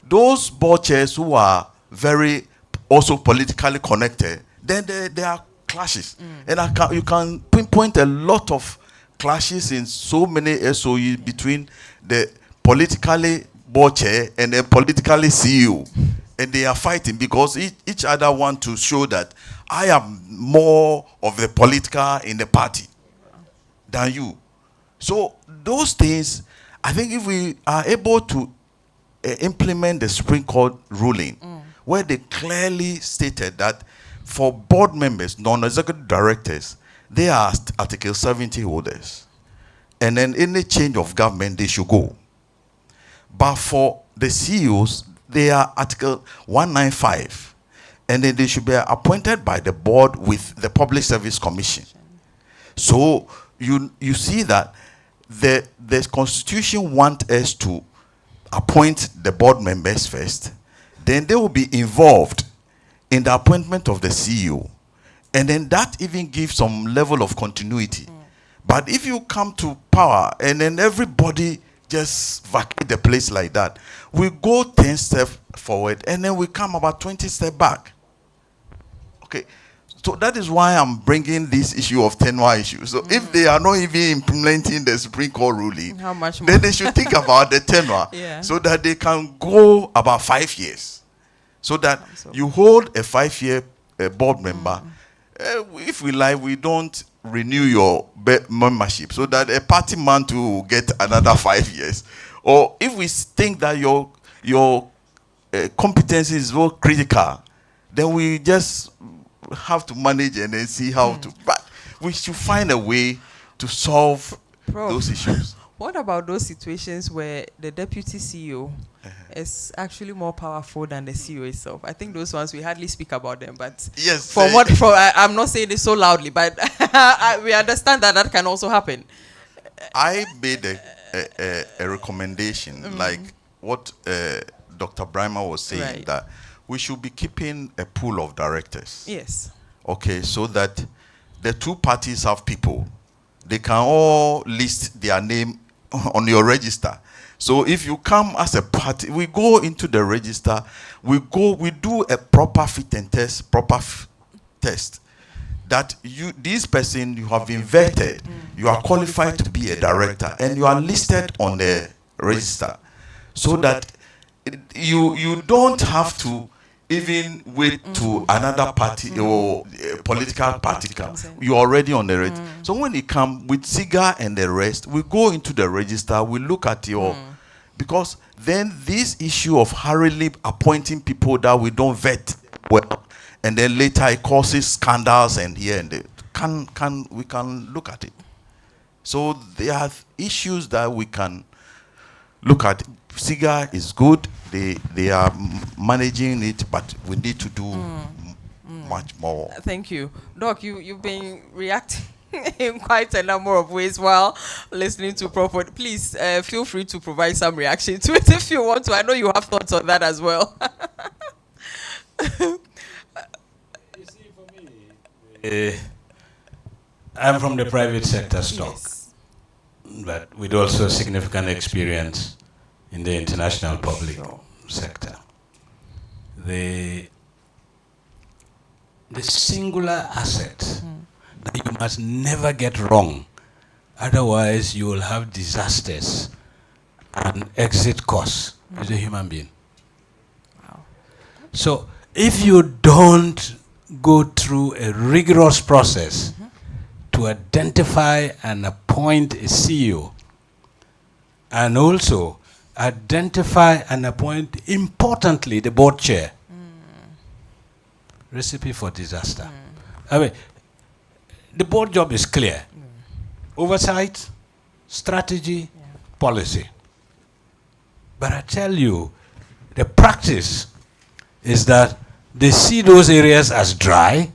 those board chairs who are very also politically connected, then there are clashes. And you can pinpoint a lot of clashes in so many SOE between the politically board chair and the politically CEO. And they are fighting because each other want to show that I am more of the political in the party than you. So those things, I think if we are able to implement the Supreme Court ruling, where they clearly stated that for board members, non-executive directors, they are Article 70 holders. And then any change of government, they should go. But for the CEOs, they are Article 195. And then they should be appointed by the board with the Public Service Commission. So you see that the Constitution wants us to appoint the board members first. Then they will be involved in the appointment of the CEO. And then that even gives some level of continuity. But if you come to power and then everybody just vacate the place like that, we go 10 steps forward and then we come about 20 steps back. Okay. So that is why I'm bringing this issue of tenure issue. So if they are not even implementing the Supreme Court ruling, how much more? then they should think about the tenure Yeah. so that they can go about 5 years. So that you hold a 5-year board member. If we like, we don't renew your membership so that a party man to get another 5 years. Or if we think that your competency is very critical, then we just have to manage and then see how to. But we should find a way to solve those issues. What about those situations where the deputy CEO is actually more powerful than the CEO itself? I think those ones we hardly speak about them, but yes, I'm not saying it so loudly, but we understand that can also happen. I made a recommendation, like what Dr. Braimah was saying, Right. that we should be keeping a pool of directors. Yes. Okay, so that the two parties have people. They can all list their name on your register. So if you come as a party, we go into the register, we do a proper fit and test, test. That this person, you have been vetted, you are qualified to be a director, and you are listed on the register. So that you don't have to even wait to another party or political party come. You're already on the register. So when it come with SIGA and the rest, we go into the register, we look at your... Because then this issue of hurriedly appointing people that we don't vet well, and then later it causes scandals and here and there, we can look at it. So there are issues that we can look at. SIGA is good. They are managing it, but we need to do much more. Thank you. Doc, you've been reacting in quite a number of ways while listening to Prof. Please feel free to provide some reaction to it if you want to. I know you have thoughts on that as well. You see, for me, I'm from the private sector stock, but with also significant experience in the international public sector. The singular asset that you must never get wrong, otherwise you will have disasters and exit costs, is a human being. Wow. So if you don't go through a rigorous process to identify and appoint a CEO, and also identify and appoint, importantly, the board chair, recipe for disaster. I mean, the board job is clear. Oversight, strategy, policy. But I tell you, the practice is that they see those areas as dry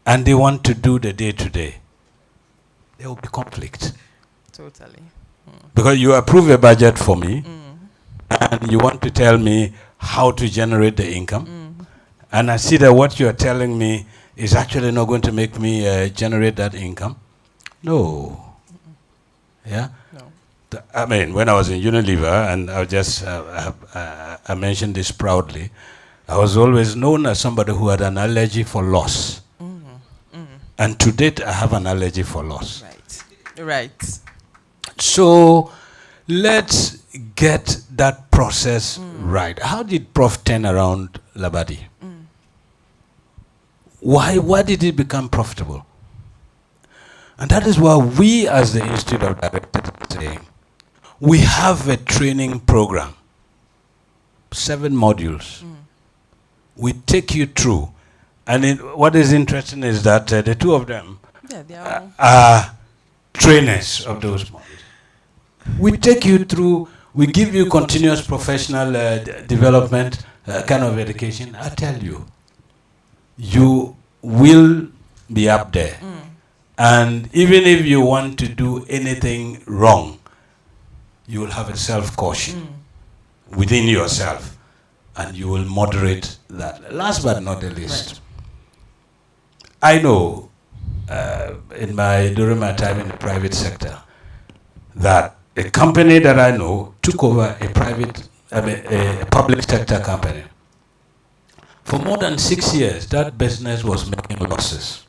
and they want to do the day-to-day. There will be conflict. Totally. Because you approve a budget for me and you want to tell me how to generate the income, and I see that what you're telling me is actually not going to make me generate that income. No. Yeah? No. I mean, when I was in Unilever, and I'll just, I mentioned this proudly, I was always known as somebody who had an allergy for loss. And to date, I have an allergy for loss. Right. Right. So let's get that process right. How did Prof turn around Labadi? Why did it become profitable? And that is why we as the Institute of Directors are saying, we have a training program, 7 modules. We take you through. And what is interesting is that the 2 of them are trainers of those modules. We take you through, we give you continuous professional development kind of education. I tell you, you will be up there. And even if you want to do anything wrong, you will have a self-caution within yourself, and you will moderate that. Last but not the least, I know during my time in the private sector that a company that I know took over a public sector company. For more than 6 years, that business was making losses.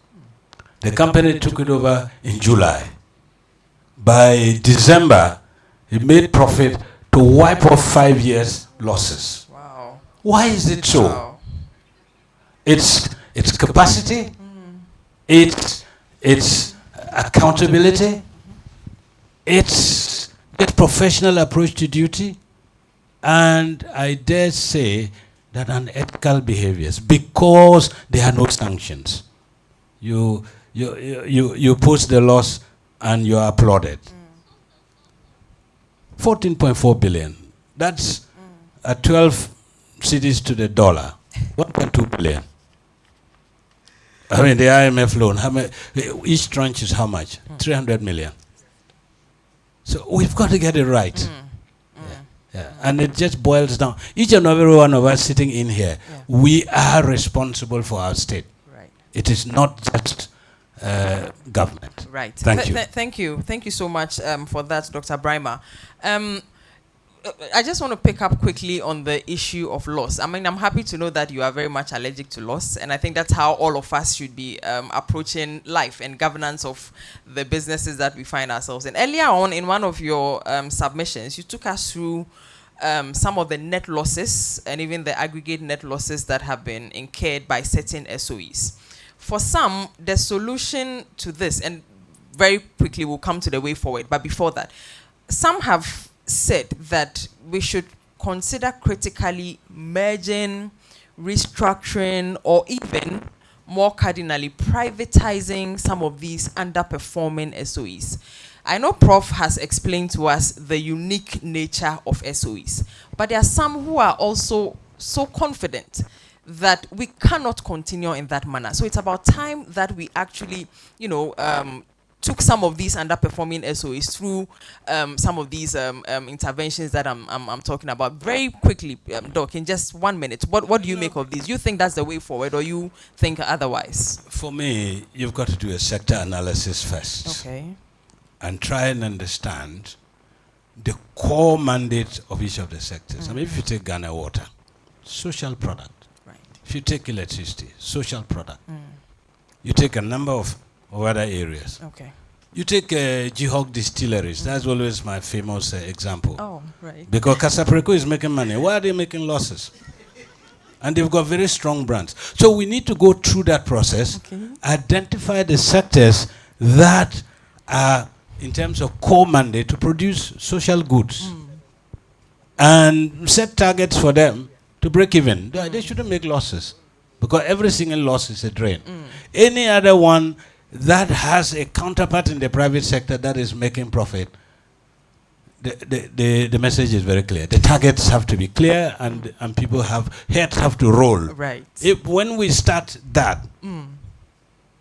The company took it over in July. By December, it made profit to wipe off 5 years losses. Wow. Why is it so? Wow. It's capacity, it's accountability, it's a professional approach to duty, and I dare say that unethical behaviors, because there are no sanctions. You post the loss and you are applauded. 14.4 billion. That's 12 cities to the dollar. 1.2 billion. I mean, the IMF loan, each tranche is how much? 300 million. So we've got to get it right. Yeah. And it just boils down. Each and every one of us sitting in here, we are responsible for our state. Right. It is not just government. Right. Thank you. Thank you. Thank you so much for that, Dr. Braimah. I just want to pick up quickly on the issue of loss. I mean, I'm happy to know that you are very much allergic to loss, and I think that's how all of us should be approaching life and governance of the businesses that we find ourselves in. Earlier on, in one of your submissions, you took us through some of the net losses and even the aggregate net losses that have been incurred by certain SOEs. For some, the solution to this, and very quickly we'll come to the way forward, but before that, some have said that we should consider critically merging, restructuring, or even more cardinally privatizing some of these underperforming SOEs. I know Prof has explained to us the unique nature of SOEs, but there are some who are also so confident that we cannot continue in that manner. So it's about time that we actually, took some of these underperforming SOEs through some of these interventions that I'm talking about. Very quickly, Doc, in just 1 minute, what do you make of these? You think that's the way forward, or you think otherwise? For me, you've got to do a sector analysis first. Okay. And try and understand the core mandate of each of the sectors. I mean, if you take Ghana Water, social product. Right. If you take electricity, social product. You take a number of other areas. Okay. You take Jihog distilleries. That's always my famous example. Oh, right. Because Casapreco is making money. Why are they making losses? And they've got very strong brands. So we need to go through that process, identify the sectors that are, in terms of core mandate, to produce social goods, and set targets for them to break even. They shouldn't make losses, because every single loss is a drain. Any other one that has a counterpart in the private sector that is making profit, the message is very clear. The targets have to be clear, and people heads have to roll. Right. When we start that,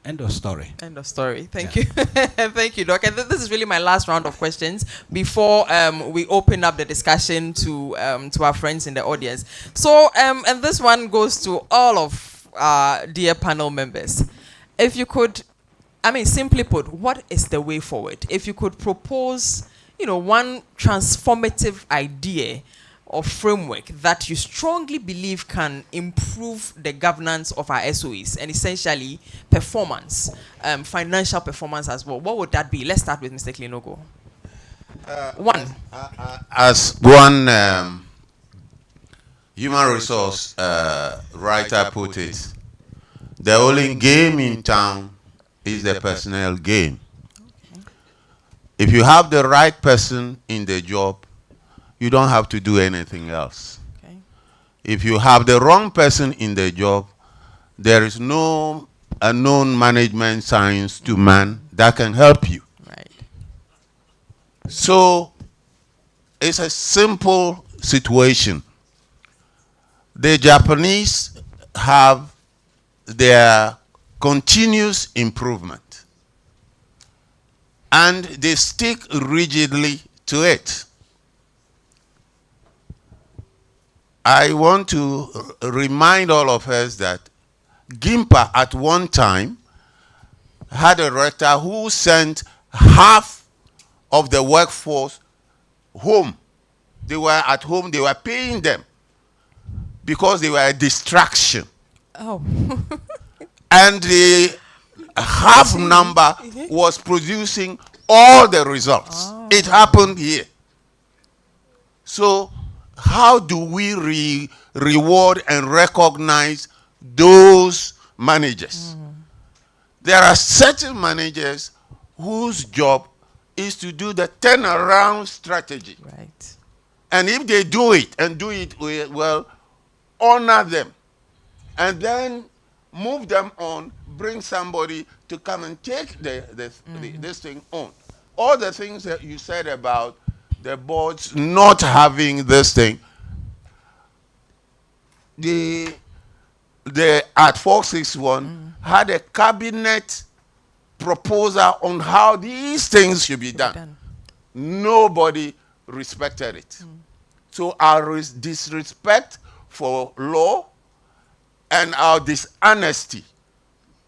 end of story. End of story. Thank you. Thank you, Doc. And this is really my last round of questions before we open up the discussion to our friends in the audience. So, and this one goes to all of our dear panel members. If you could, simply put, what is the way forward? If you could propose, one transformative idea or framework that you strongly believe can improve the governance of our SOEs and essentially performance, financial performance as well, what would that be? Let's start with Mr. Klinogo. One. As one human resource writer put it, the only game in town is the personnel game. If you have the right person in the job, you don't have to do anything else. Okay. If you have the wrong person in the job, there is no unknown management science to man that can help you. Right. So it's a simple situation. The Japanese have their continuous improvement, and they stick rigidly to it. I want to remind all of us that Gimpa at one time had a rector who sent half of the workforce home. They were at home, they were paying them because they were a distraction. Oh. And the half number was producing all the results. Oh. It happened here. So how do we reward and recognize those managers? There are certain managers whose job is to do the turnaround strategy. Right. And if they do it and do it well, honor them. And then move them on, bring somebody to come and take this thing on. All the things that you said about the boards not having this thing, the at 461 had a cabinet proposal on how these things should be done. Nobody respected it. So our disrespect for law and our dishonesty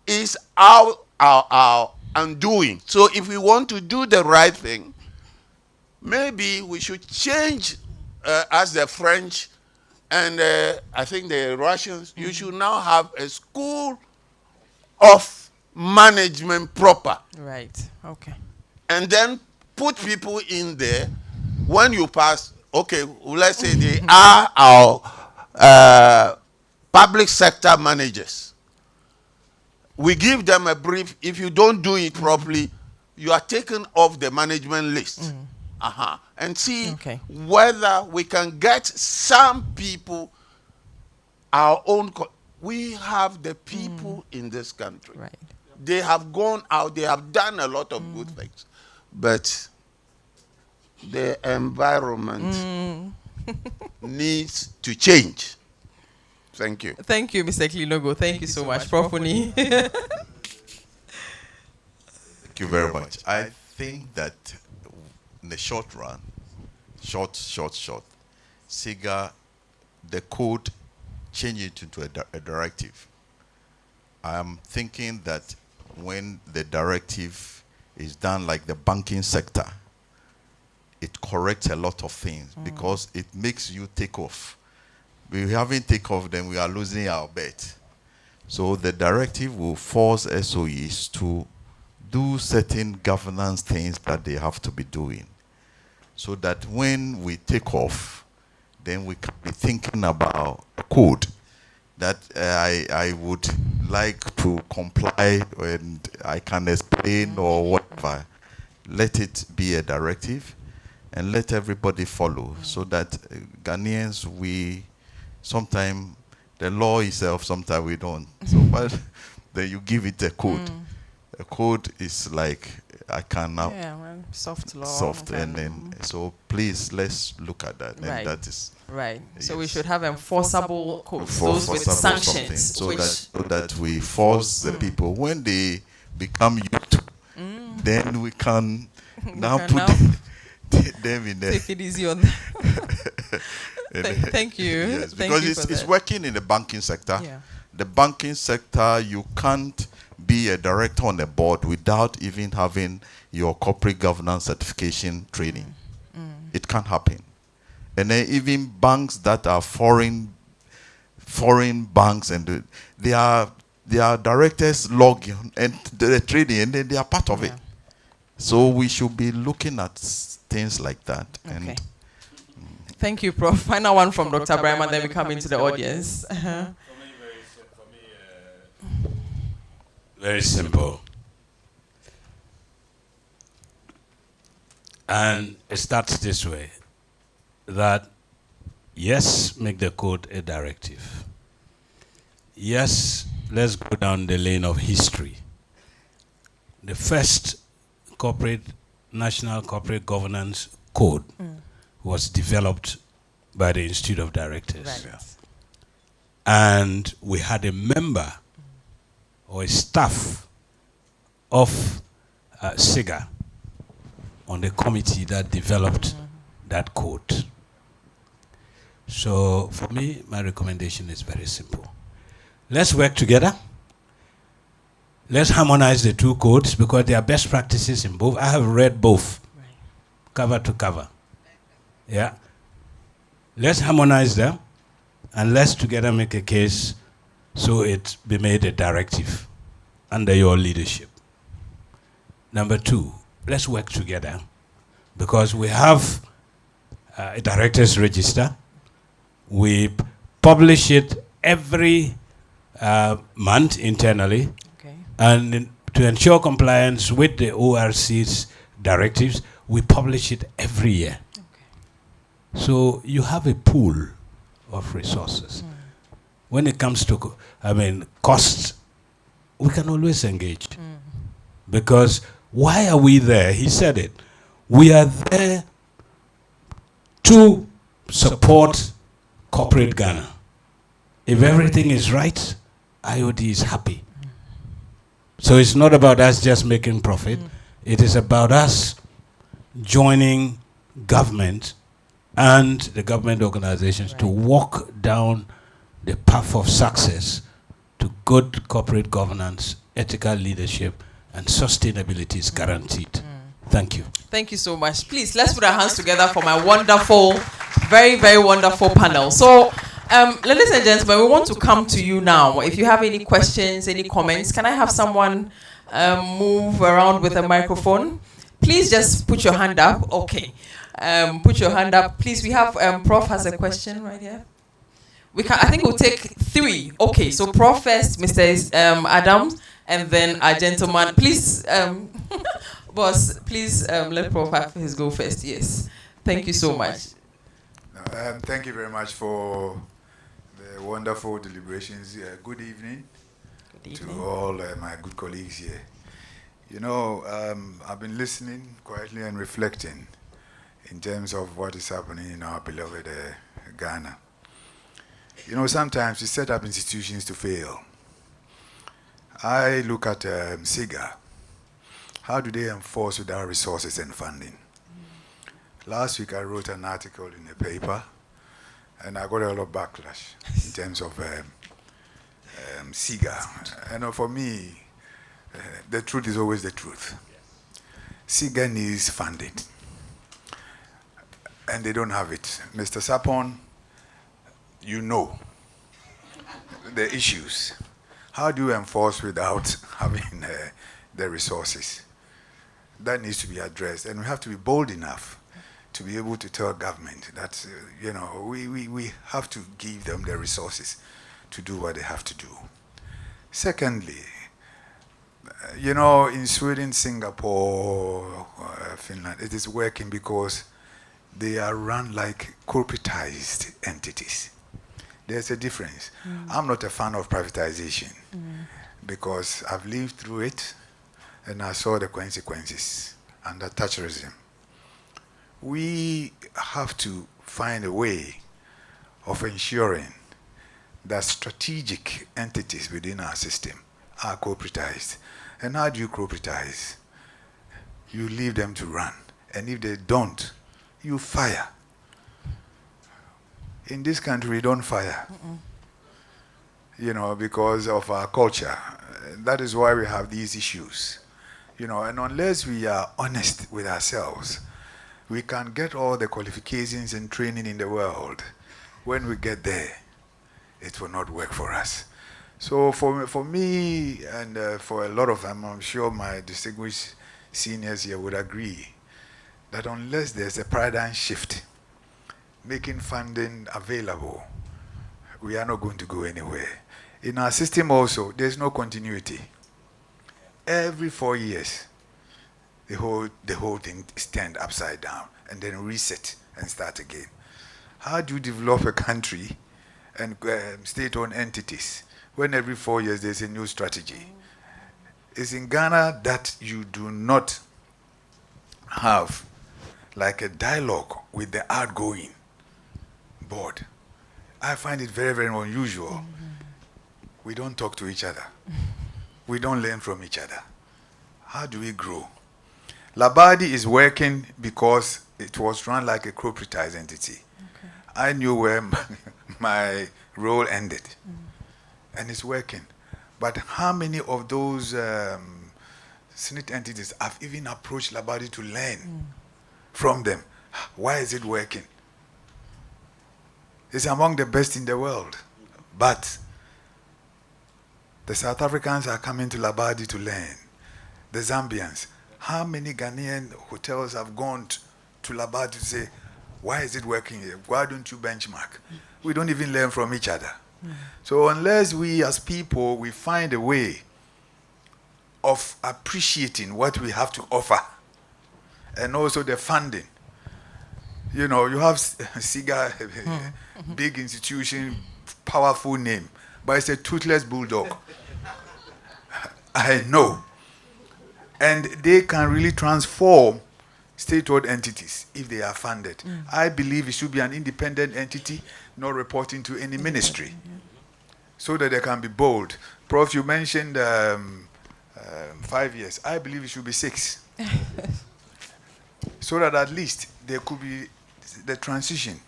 is our undoing. So if we want to do the right thing, maybe we should change, as the French and I think the Russians, you should now have a school of management proper. Right. Okay. And then put people in there. When you pass, okay, let's say they are our public sector managers. We give them a brief. If you don't do it properly, you are taken off the management list. And see whether we can get some people, our own. We have the people in this country. Right. They have gone out. They have done a lot of good things. But the environment needs to change. Thank you. Thank you, Mr. Klinogo. Thank you so much, Prof. Puni. Thank you very much. I think that in the short run, SIGA, the code, change it into a directive. I am thinking that when the directive is done like the banking sector, it corrects a lot of things because it makes you take off. We haven't take off, then we are losing our bet. So the directive will force SOEs to do certain governance things that they have to be doing, so that when we take off, then we can be thinking about a code that I would like to comply and I can explain or whatever. Let it be a directive and let everybody follow, so that Ghanaians, we sometimes the law itself, sometimes we don't. So, but then you give it a code. A code is like I can now soft law. Soft, and then so please let's look at that. And that is right. Yes. So we should have enforceable codes, those with sanctions, so that we force the people when they become youth. Then we can now put them in there. Take it easy on them. Thank you. Yes, Thank because you it's working in the banking sector. Yeah. The banking sector, you can't be a director on a board without even having your corporate governance certification training. It can't happen. And then even banks that are foreign banks, and they are directors log in and the trading, and then they are part of it. So we should be looking at things like that. Okay. And thank you, Prof. Final one from Dr. Braimah, then we come into the audience. Very simple. And it starts this way, that yes, make the code a directive. Yes, let's go down the lane of history. The first national corporate governance code was developed by the Institute of Directors. Right. Yeah. And we had a member or a staff of SIGA on the committee that developed that code. So for me, my recommendation is very simple. Let's work together. Let's harmonize the two codes because there are best practices in both. I have read both, cover to cover. Yeah. Let's harmonize them and let's together make a case so it be made a directive under your leadership. Number two, let's work together because we have a director's register. We publish it every month internally. Okay. And to ensure compliance with the ORC's directives, we publish it every year. Okay. So you have a pool of resources. When it comes to, costs, we can always engage. Because why are we there? He said it. We are there to support corporate Ghana. If everything is right, IOD is happy. So it's not about us just making profit. It is about us joining government and the government organizations to walk down the path of success to good corporate governance, ethical leadership, and sustainability is guaranteed. Thank you. Thank you so much. Please, let's put our hands together for my wonderful, very, very wonderful panel. So, ladies and gentlemen, we want to come to you now. If you have any questions, any comments, can I have someone move around with a microphone? Please just put your hand up. Okay. Put your hand up. Please, we have, Prof has a question right here. I think we'll take 3. Okay, so Prof first, Mr. Adams, and then our gentleman. Please, boss, please let Prof have his go first. Yes. Thank you so much. Thank you very much for the wonderful deliberations. Good evening, to all my good colleagues here. You know, I've been listening quietly and reflecting in terms of what is happening in our beloved Ghana. You know, sometimes we set up institutions to fail. I look at SIGA. How do they enforce without resources and funding? Last week I wrote an article in a paper and I got a lot of backlash in terms of SIGA. And for me, the truth is always the truth. SIGA needs funding. And they don't have it. Mr. Sapon, you know the issues. How do you enforce without having the resources? That needs to be addressed. And we have to be bold enough to be able to tell government that, we have to give them the resources to do what they have to do. Secondly, in Sweden, Singapore, Finland, it is working because they are run like corporatized entities. There's a difference. I'm not a fan of privatization because I've lived through it and I saw the consequences under Thatcherism. We have to find a way of ensuring that strategic entities within our system are corporatized. And how do you corporatize? You leave them to run. And if they don't, you fire. In this country, we don't fire. Because of our culture. That is why we have these issues. And unless we are honest with ourselves, we can get all the qualifications and training in the world. When we get there, it will not work for us. So for me, and for a lot of them, I'm sure my distinguished seniors here would agree, that unless there's a paradigm shift, making funding available, we are not going to go anywhere. In our system also, there's no continuity. Every 4 years, the whole thing is turned upside down and then reset and start again. How do you develop a country and state-owned entities when every 4 years there's a new strategy? It's in Ghana that you do not have like a dialogue with the outgoing board. I find it very, very unusual. We don't talk to each other. We don't learn from each other. How do we grow? Labadi is working because it was run like a corporatized entity. Okay. I knew where my role ended. And it's working. But how many of those Senate entities have even approached Labadi to learn from them? Why is it working? It's among the best in the world. But the South Africans are coming to Labadi to learn. The Zambians. How many Ghanaian hotels have gone to Labadi to say, why is it working here? Why don't you benchmark? We don't even learn from each other. So unless we as people, we find a way of appreciating what we have to offer, and also the funding. You know, you have SIGA, big institution, powerful name, but it's a toothless bulldog. I know. And they can really transform state-owned entities if they are funded. I believe it should be an independent entity, not reporting to any ministry, so that they can be bold. Prof, you mentioned 5 years. I believe it should be 6. So that at least there could be the transition.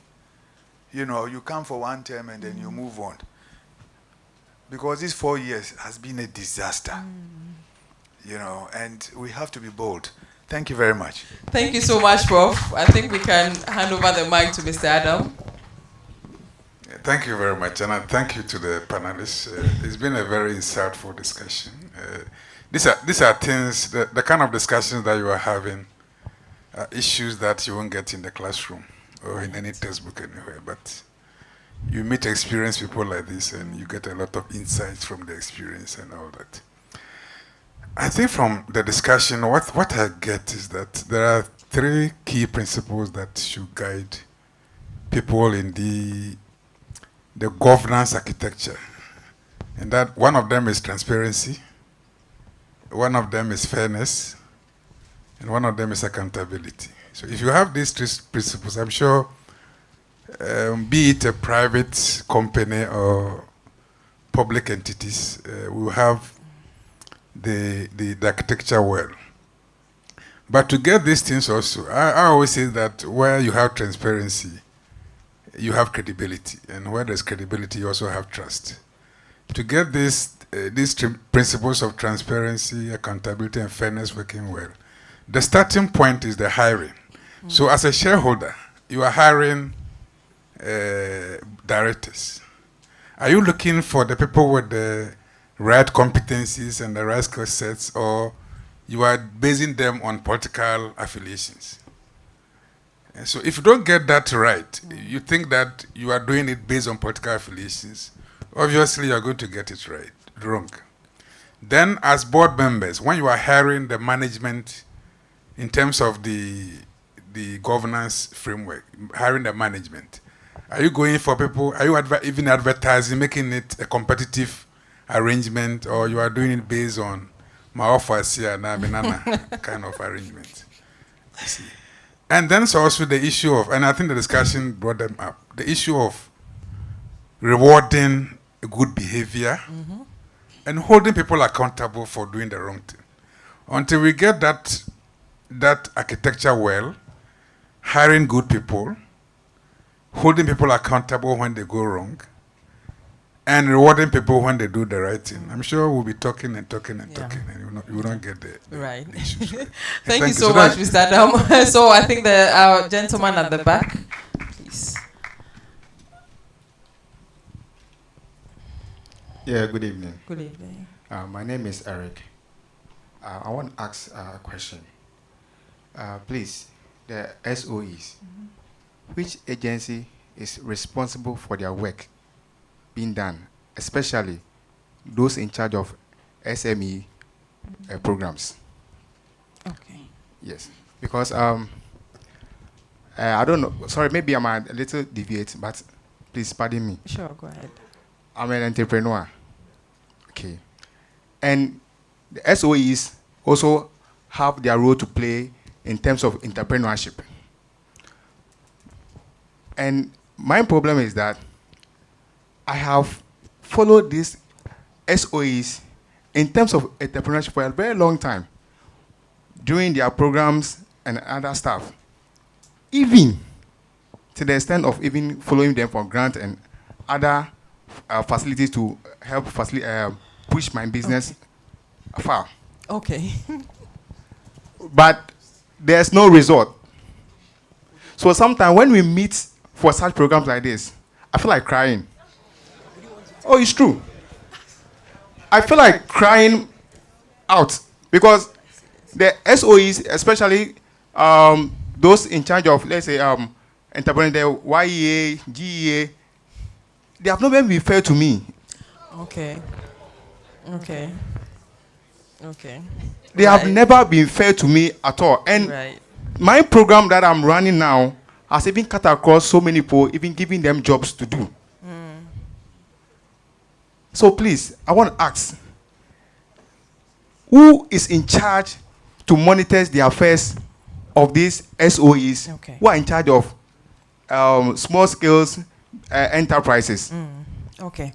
You know, you come for one term and then you move on. Because these 4 years has been a disaster. You know, and we have to be bold. Thank you very much. Thank you so much, Prof. I think we can hand over the mic to Mr. Adam. Thank you very much, and I thank you to the panelists. It's been a very insightful discussion. These are things, the kind of discussions that you are having, issues that you won't get in the classroom or in any textbook anywhere, but you meet experienced people like this and you get a lot of insights from the experience and all that. I think from the discussion, what I get is that there are 3 key principles that should guide people in the governance architecture. And that one of them is transparency, one of them is fairness, and one of them is accountability. So if you have these 3 principles, I'm sure, be it a private company or public entities, will have the architecture well. But to get these things also, I always say that where you have transparency, you have credibility, and where there's credibility, you also have trust. To get these principles of transparency, accountability, and fairness working well, the starting point is the hiring. So as a shareholder, you are hiring directors. Are you looking for the people with the right competencies and the right skill sets, or you are basing them on political affiliations? And so if you don't get that right, you think that you are doing it based on political affiliations, obviously you are going to get it wrong. Then as board members, when you are hiring the management in terms of the governance framework, hiring the management, are you going for people, are you even advertising, making it a competitive arrangement, or you are doing it based on maofasia na banana kind of arrangement? See. And then it's also the issue of, and I think the discussion brought them up, the issue of rewarding good behavior and holding people accountable for doing the wrong thing. Until we get that architecture well, hiring good people, holding people accountable when they go wrong, and rewarding people when they do the right thing, I'm sure we'll be talking and talking and talking, and you will not get the issues right. Thank you so much, Mr. Adam. So I think our gentleman at the back, please. Yeah, good evening. Good evening. My name is Eric. I want to ask a question. Please, the SOEs, which agency is responsible for their work being done, especially those in charge of SME programs? Okay. Yes, because I don't know. Sorry, maybe I'm a little deviate, but please pardon me. Sure, go ahead. I'm an entrepreneur. Okay, and the SOEs also have their role to play in terms of entrepreneurship. And my problem is that I have followed these SOEs in terms of entrepreneurship for a very long time, during their programs and other stuff, even to the extent of even following them for grant and other facilities to help push my business far. Okay. But there's no result. So sometimes when we meet for such programs like this, I feel like crying. Oh, it's true. I feel like crying out because the SOEs, especially those in charge of, let's say, entrepreneur, the YEA, GEA, they have not been fair to me. Okay. Okay. Okay. They have never been fair to me at all. And Right. my program that I'm running now has even cut across so many people, even giving them jobs to do. So please, I want to ask, who is in charge to monitor the affairs of these SOEs Okay. who are in charge of small scales enterprises? Okay.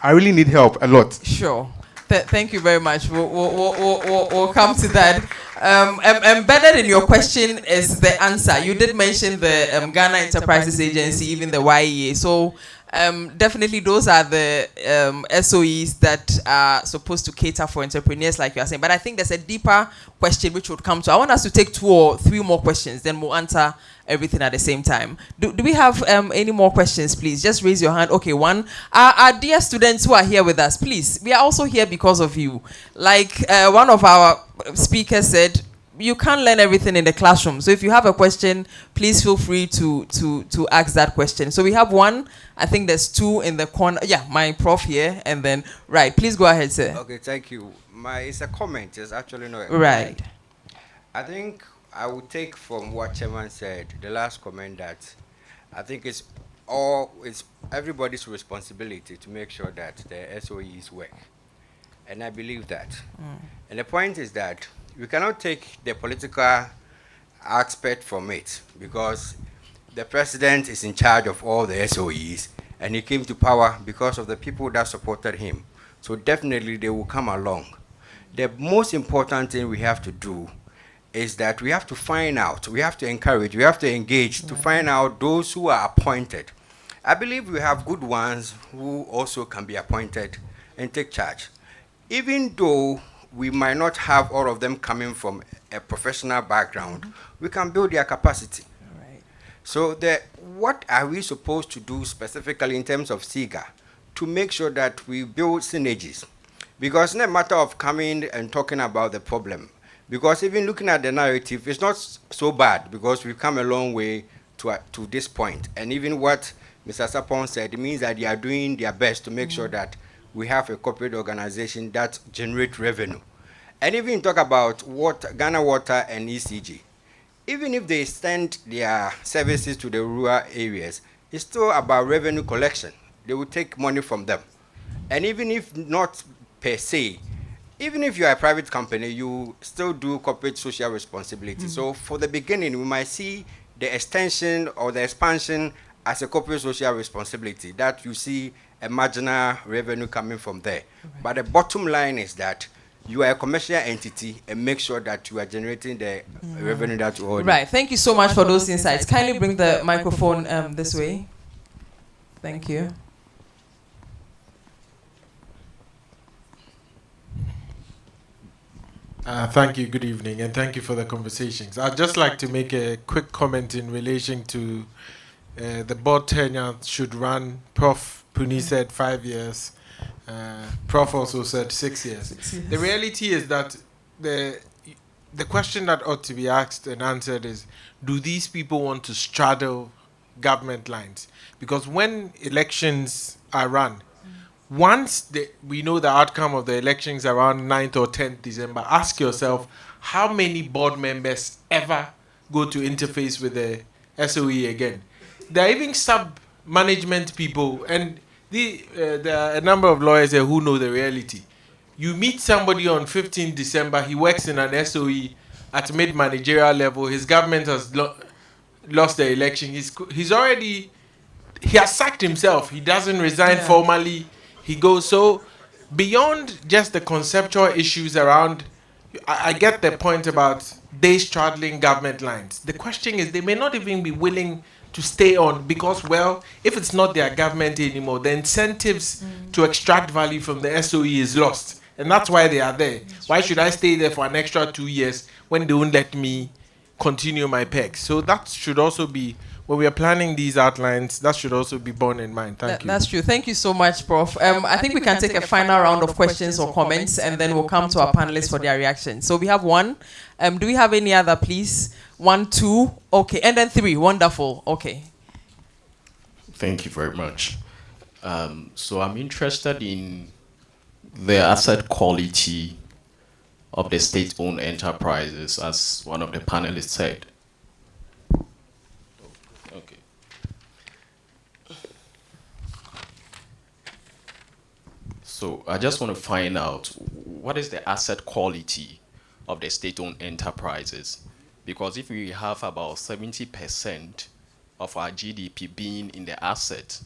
I really need help a lot. Sure. Thank you very much. We'll come to that. Embedded in your question is the answer. You did mention the Ghana Enterprises Agency, even the YEA. So definitely those are the SOEs that are supposed to cater for entrepreneurs, like you are saying. But I think there's a deeper question which would come to. I want us to take 2 or 3 more questions, then we'll answer everything at the same time. Do we have any more questions, please? Just raise your hand. Okay, one. Our dear students who are here with us, please, we are also here because of you. Like one of our speakers said, you can't learn everything in the classroom. So if you have a question, please feel free to ask that question. So we have one. I think there's 2 in the corner. Yeah, my prof here, and then right. Please go ahead, sir. Okay, thank you. It's a comment. It's actually not a Right. comment. I think I would take from what Chairman said, the last comment, that I think it's everybody's responsibility to make sure that the SOEs work. And I believe that. And the point is that we cannot take the political aspect from it, because the president is in charge of all the SOEs, and he came to power because of the people that supported him. So definitely they will come along. The most important thing we have to do is that we have to find out, we have to encourage, we have to engage to find out those who are appointed. I believe we have good ones who also can be appointed and take charge. Even though we might not have all of them coming from a professional background, we can build their capacity. Right. So what are we supposed to do specifically in terms of SIGA to make sure that we build synergies? Because it's not a matter of coming and talking about the problem. Because even looking at the narrative, it's not so bad, because we've come a long way to this point. And even what Mr. Sapon said, it means that they are doing their best to make sure that we have a corporate organization that generates revenue. And even talk about Ghana Water and ECG. Even if they extend their services to the rural areas, it's still about revenue collection. They will take money from them. And even if not per se, even if you are a private company, you still do corporate social responsibility. So for the beginning, we might see the extension or the expansion as a corporate social responsibility, that you see a marginal revenue coming from there. Right. But the bottom line is that you are a commercial entity, and make sure that you are generating the revenue that you owe. Right. Thank you so much for those insights. Kindly bring the microphone this way. Thank you. Thank you, good evening, and thank you for the conversations. I'd just like to make a quick comment in relation to the board tenure should run. Prof. Puni said 5 years. Prof also said 6 years. The reality is that the question that ought to be asked and answered is, do these people want to straddle government lines? Because when elections are run, once we know the outcome of the elections around 9th or 10th December, ask yourself, how many board members ever go to interface with the SOE again? There are even sub-management people, and there are a number of lawyers here who know the reality. You meet somebody on 15 December, he works in an SOE at mid-managerial level, his government has lost the election, he has sacked himself, he doesn't resign formally, he goes. So beyond just the conceptual issues around, I get the point about they straddling government lines. The question is, they may not even be willing to stay on because, well, if it's not their government anymore, the incentives to extract value from the SOE is lost. And that's why they are there. Why should I stay there for an extra 2 years when they won't let me continue my peg? So that should also be, when we are planning these outlines, that should also be borne in mind. Thank you. That's true. Thank you so much, Prof. I think we can take a final round of questions or comments, and then we'll come to our panelists for their reactions. So we have one. Do we have any other, please? 1, 2. Okay. And then 3. Wonderful. Okay. Thank you very much. So I'm interested in the asset quality of the state-owned enterprises, as one of the panelists said. Okay. So I just want to find out, what is the asset quality of the state-owned enterprises? Because if we have about 70% of our GDP being in the asset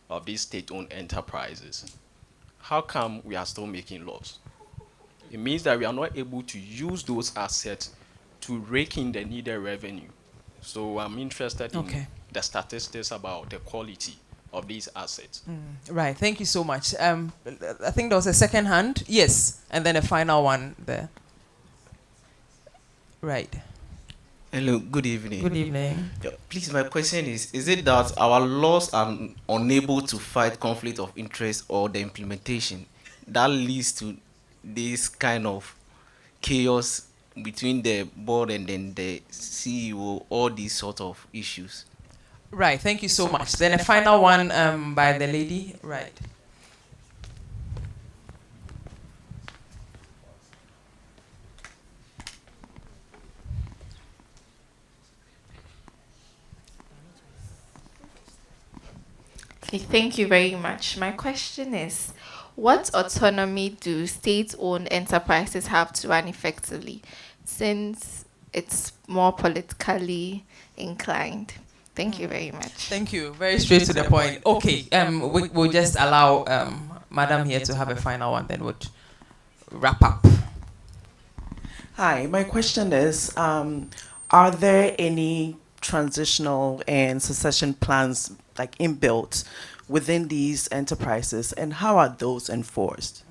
of these state-owned enterprises, how come we are still making loss? It means that we are not able to use those assets to rake in the needed revenue. So I'm interested in the statistics about the quality of these assets. Right. Thank you so much. I think there was a second hand. Yes. And then a final one there. Right. Hello, good evening. Good evening. Yeah, please, my question is it that our laws are unable to fight conflict of interest, or the implementation that leads to this kind of chaos between the board and then the CEO, all these sort of issues? Right, thank you so much. Then a final one by the lady. Right. Okay, thank you very much. My question is, what autonomy do state-owned enterprises have to run effectively, since it's more politically inclined? Thank you very much. Thank you. Very straight to the point. Okay, we'll just allow Madam here to have a final one, then we'll wrap up. Hi, my question is, are there any transitional and succession plans like inbuilt within these enterprises, and how are those enforced?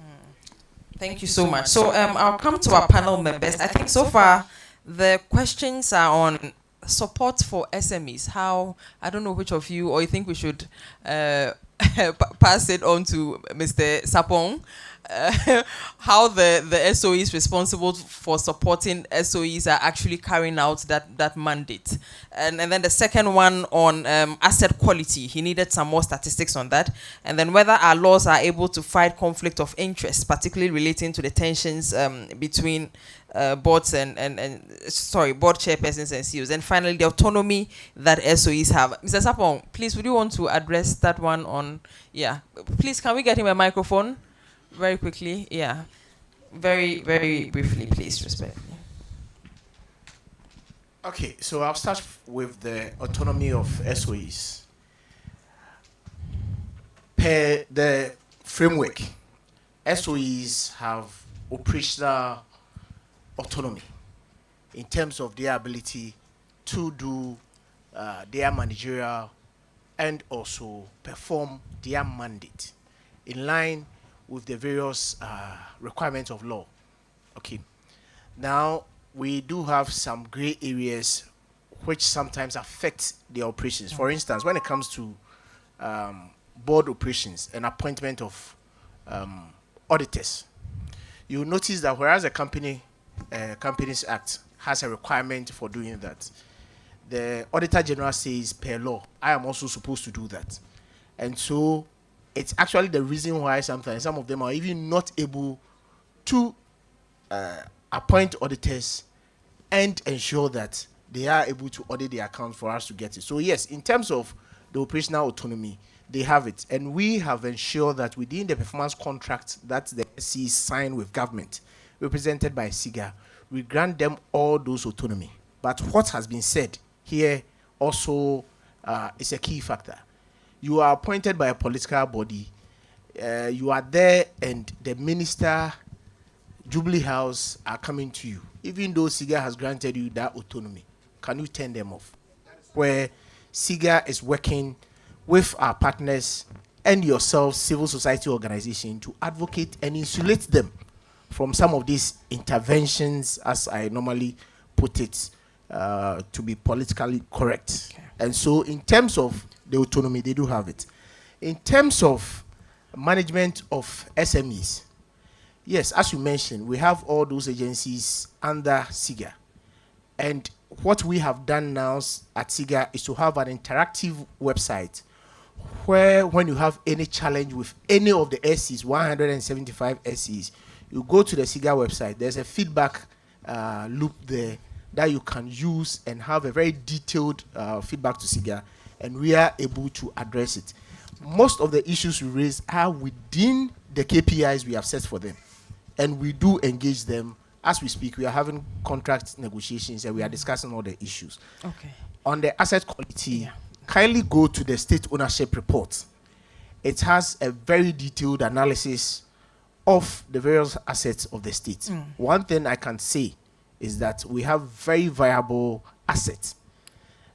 Thank you so much. So I'll come to our panel members. I think so far the questions are on support for SMEs. How, I don't know which of you, or you think we should pass it on to Mr. Sapong, how the SOEs responsible for supporting SOEs are actually carrying out that mandate. And then the second one on asset quality, he needed some more statistics on that. And then whether our laws are able to fight conflict of interest, particularly relating to the tensions between boards and board chairpersons and CEOs. And finally, the autonomy that SOEs have. Mr. Sapong, please, would you want to address that one on, please, can we get him a microphone? Very quickly, very, very briefly, please, respectfully. Okay, so I'll start with the autonomy of SOEs. Per the framework, SOEs have operational autonomy in terms of their ability to do their managerial and also perform their mandate in line with the various requirements of law. Okay. Now, we do have some gray areas which sometimes affect the operations. For instance, when it comes to board operations and appointment of auditors, you'll notice that whereas the Companies Act has a requirement for doing that, the Auditor General says per law, I am also supposed to do that. And so it's actually the reason why sometimes some of them are even not able to appoint auditors and ensure that they are able to audit the account for us to get it. So yes, in terms of the operational autonomy, they have it. And we have ensured that within the performance contract that the SCs sign with government, represented by SIGA, we grant them all those autonomy. But what has been said here also is a key factor. You are appointed by a political body. You are there and the minister, Jubilee House are coming to you. Even though SIGA has granted you that autonomy, can you turn them off? Where SIGA is working with our partners and yourself, civil society organization, to advocate and insulate them from some of these interventions, as I normally put it, to be politically correct. Okay. And so in terms of the autonomy, they do have it. In terms of management of SMEs, yes, as you mentioned, we have all those agencies under SIGA. And what we have done now at SIGA is to have an interactive website where when you have any challenge with any of the SCs, 175 SCs, you go to the SIGA website. There's a feedback loop there that you can use and have a very detailed feedback to SIGA, and we are able to address it. Most of the issues we raise are within the KPIs we have set for them, and we do engage them. As we speak, we are having contract negotiations and we are discussing all the issues. Okay. On the asset quality, kindly go to the state ownership report. It has a very detailed analysis of the various assets of the state. One thing I can say is that we have very viable assets.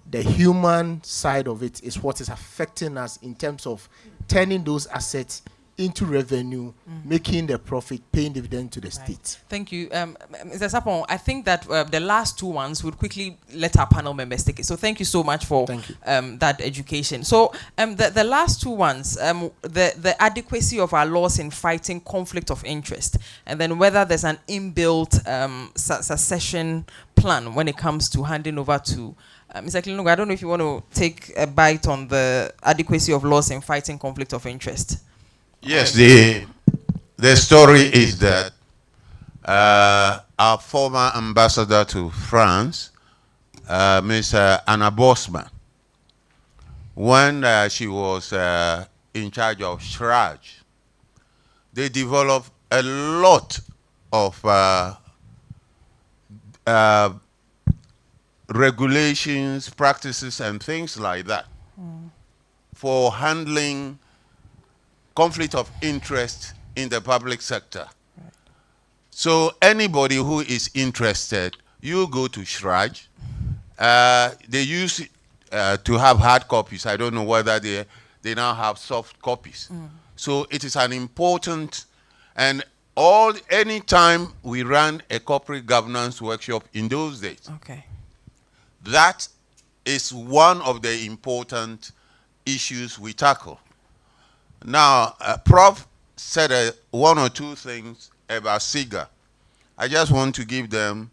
The human side of it is what is affecting us in terms of turning those assets into revenue, making the profit, paying dividend to the state. Thank you. Mr. Sapon, I think that the last two ones would quickly let our panel members take it. So thank you so much for that education. So the last two ones, the adequacy of our laws in fighting conflict of interest, and then whether there's an inbuilt succession plan when it comes to handing over to Mr. Klinogo, I don't know if you want to take a bite on the adequacy of laws in fighting conflict of interest. Yes, the story is that our former ambassador to France, Ms. Amarh, when she was in charge of SHRAJ, they developed a lot of regulations, practices, and things like that for handling conflict of interest in the public sector. Right. So anybody who is interested, you go to SHRAJ. They used to have hard copies. I don't know whether they now have soft copies. So it is an important, and anytime we ran a corporate governance workshop in those days, that is one of the important issues we tackle. Now, Prof said one or two things about SIGA. I just want to give them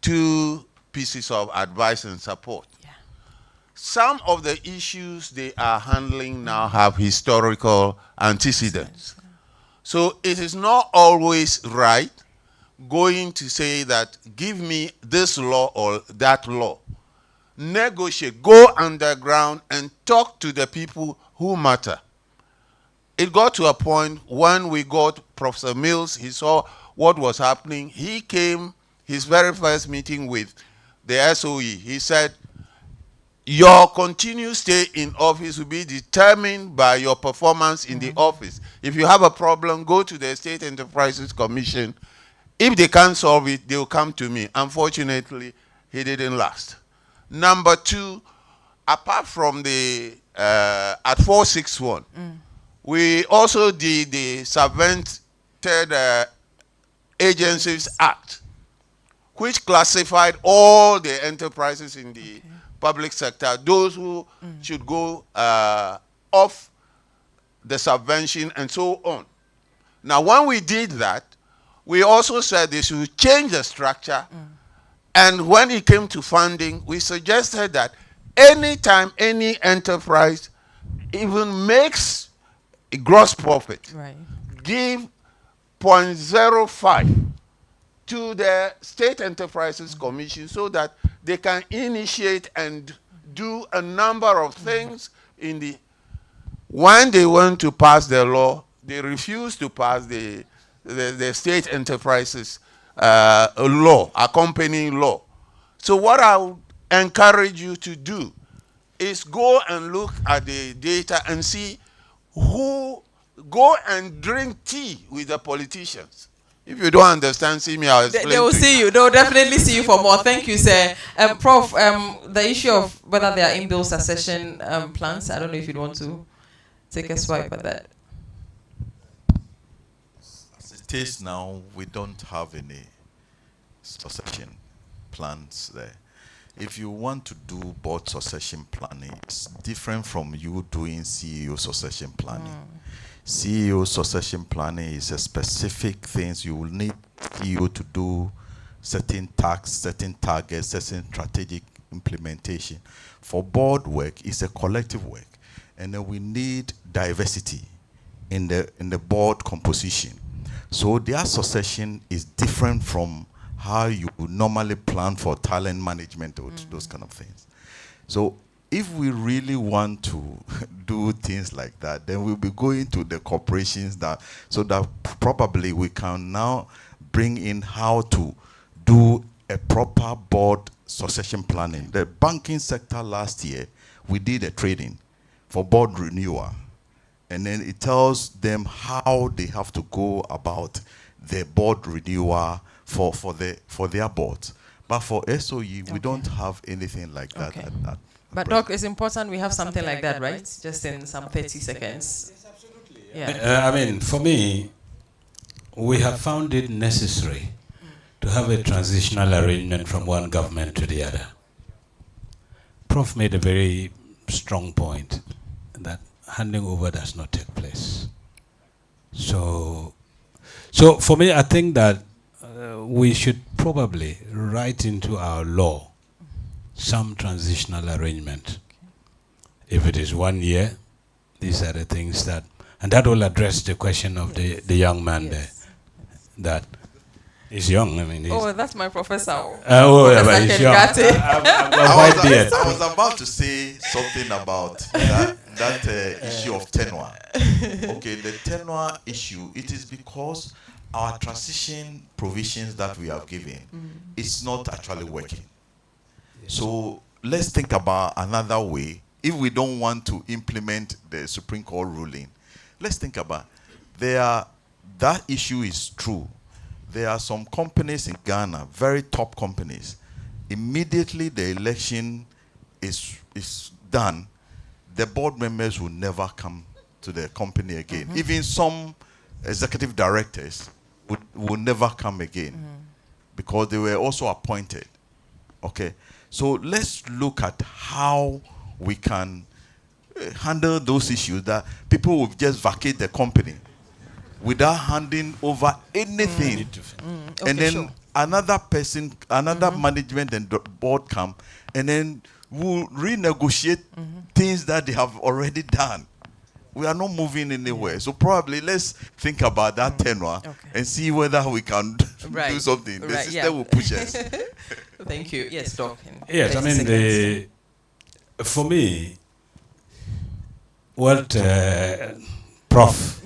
two pieces of advice and support. Some of the issues they are handling now have historical antecedents. So it is not always right going to say that, give me this law or that law. Negotiate, go underground and talk to the people who matter. It got to a point when we got Professor Mills, he saw what was happening. He came, his very first meeting with the SOE, he said, your continued stay in office will be determined by your performance in the office. If you have a problem, go to the State Enterprises Commission. If they can't solve it, they will come to me. Unfortunately, he didn't last. Number two, apart from the, at 461, we also did the Subvented Agencies Act, which classified all the enterprises in the public sector, those who should go off the subvention and so on. Now, when we did that, we also said they should change the structure. And when it came to funding, we suggested that anytime any enterprise even makes a gross profit, give 0.05 to the State Enterprises Commission so that they can initiate and do a number of things in the. When they want to pass the law, they refuse to pass the State Enterprises law, accompanying law. So what I would encourage you to do is go and look at the data and see who, go and drink tea with the politicians. If you don't understand, see me, I'll explain. They will see you. They will definitely see you for more. Thank you, sir. Prof, the issue of whether there are inbuilt succession plans, I don't know if you'd want to take a swipe at that. As it is now, we don't have any succession plans there. If you want to do board succession planning, it's different from you doing CEO succession planning. CEO succession planning is a specific things you will need CEO to do, certain tasks, certain targets, certain strategic implementation. For board work, it's a collective work, and then we need diversity in the board composition. So their succession is different from how you normally plan for talent management or those kind of things. So if we really want to do things like that, then we'll be going to the corporations so that probably we can now bring in how to do a proper board succession planning. The banking sector last year, we did a training for board renewal. And then it tells them how they have to go about the board renewal for their boards. But for SOE, we don't have anything like that. But Doc, it's important we have something like that, right? Just in some 30 seconds. Yes, absolutely. Yeah. I mean, for me, we have found it necessary to have a transitional arrangement from one government to the other. Prof made a very strong point that handing over does not take place. So for me, I think that we should probably write into our law some transitional arrangement. If it is 1 year, these are the things that, and that will address the question of the young man there. That is young, I mean. That's my professor. But he's young. I was about to say something about that issue of tenure. Okay, the tenure issue, it is because our transition provisions that we have given, it's not actually working. So let's think about another way. If we don't want to implement the Supreme Court ruling, let's think about that issue is true. There are some companies in Ghana, very top companies. Immediately the election is done, the board members will never come to the company again. Even some executive directors will never come again because they were also appointed. Okay, so let's look at how we can handle those issues that people will just vacate the company without handing over anything. And then another person, another management and board come, and then we'll renegotiate things that they have already done. We are not moving anywhere. So probably let's think about that tenure and see whether we can do something. The system will push us. Thank you. Yes, Doc. Yes, I mean, for me, what Prof,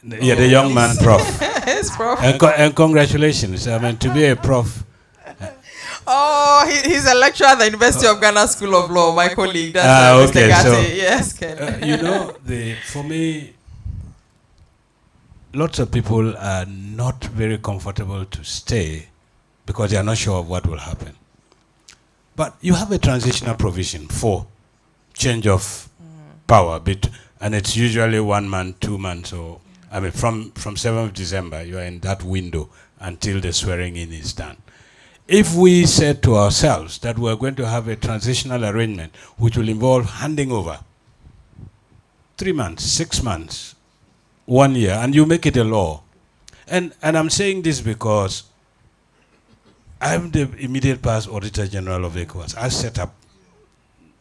the young man Prof. Yes, Prof. And congratulations. I mean, to be a Prof. He's a lecturer at the University of Ghana School of Law, my colleague. That's Mr. Gatti. So, yes, you know, for me, lots of people are not very comfortable to stay because they are not sure of what will happen. But you have a transitional provision for change of power, and it's usually 1 month, 2 months, or I mean, from 7th of December, you are in that window until the swearing in is done. If we said to ourselves that we're going to have a transitional arrangement which will involve handing over 3 months, 6 months, 1 year, and you make it a law. And I'm saying this because I'm the immediate past Auditor General of ECOWAS. I set up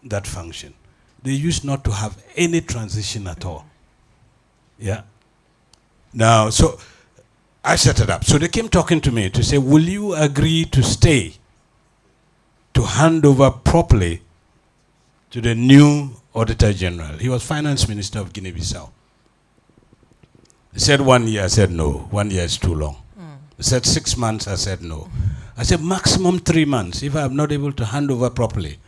that function. They used not to have any transition at all. Yeah. Now, so I set it up. So they came talking to me to say, will you agree to stay to hand over properly to the new Auditor General? He was Finance Minister of Guinea-Bissau. He said 1 year, I said no. 1 year is too long. He said 6 months, I said no. I said maximum 3 months. If I'm not able to hand over properly,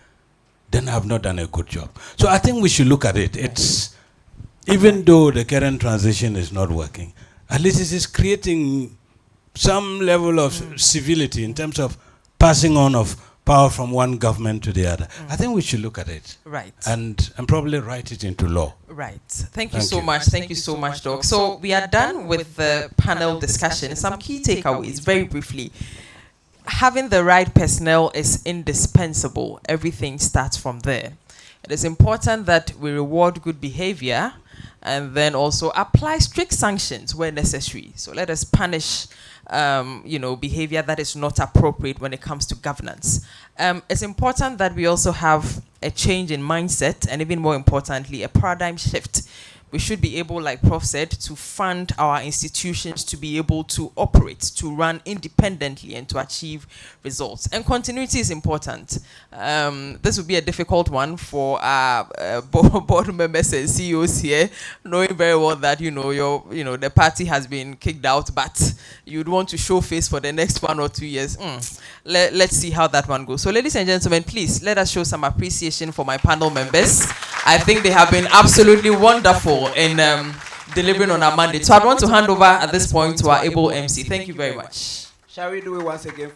then I've not done a good job. So I think we should look at it. It's, even though the current transition is not working, at least it is creating some level of civility in terms of passing on of power from one government to the other. I think we should look at it. Right. And probably write it into law. Right. Thank you so much. Thank you so much, Doc. So we are done with the panel discussion. Some key takeaways, very briefly. Having the right personnel is indispensable. Everything starts from there. It is important that we reward good behavior and then also apply strict sanctions where necessary. So let us punish behavior that is not appropriate when it comes to governance. It's important that we also have a change in mindset, and even more importantly, a paradigm shift. We should be able, like Prof said, to fund our institutions to be able to operate, to run independently and to achieve results. And continuity is important. This would be a difficult one for our board members and CEOs here, knowing very well that the party has been kicked out, but you'd want to show face for the next 1 or 2 years. Let's see how that one goes. So, ladies and gentlemen, please let us show some appreciation for my panel members. I think they have been absolutely wonderful in delivering on our mandate. So I'd want to hand over at this point to our able MC. Thank you very much. Shall we do it once again?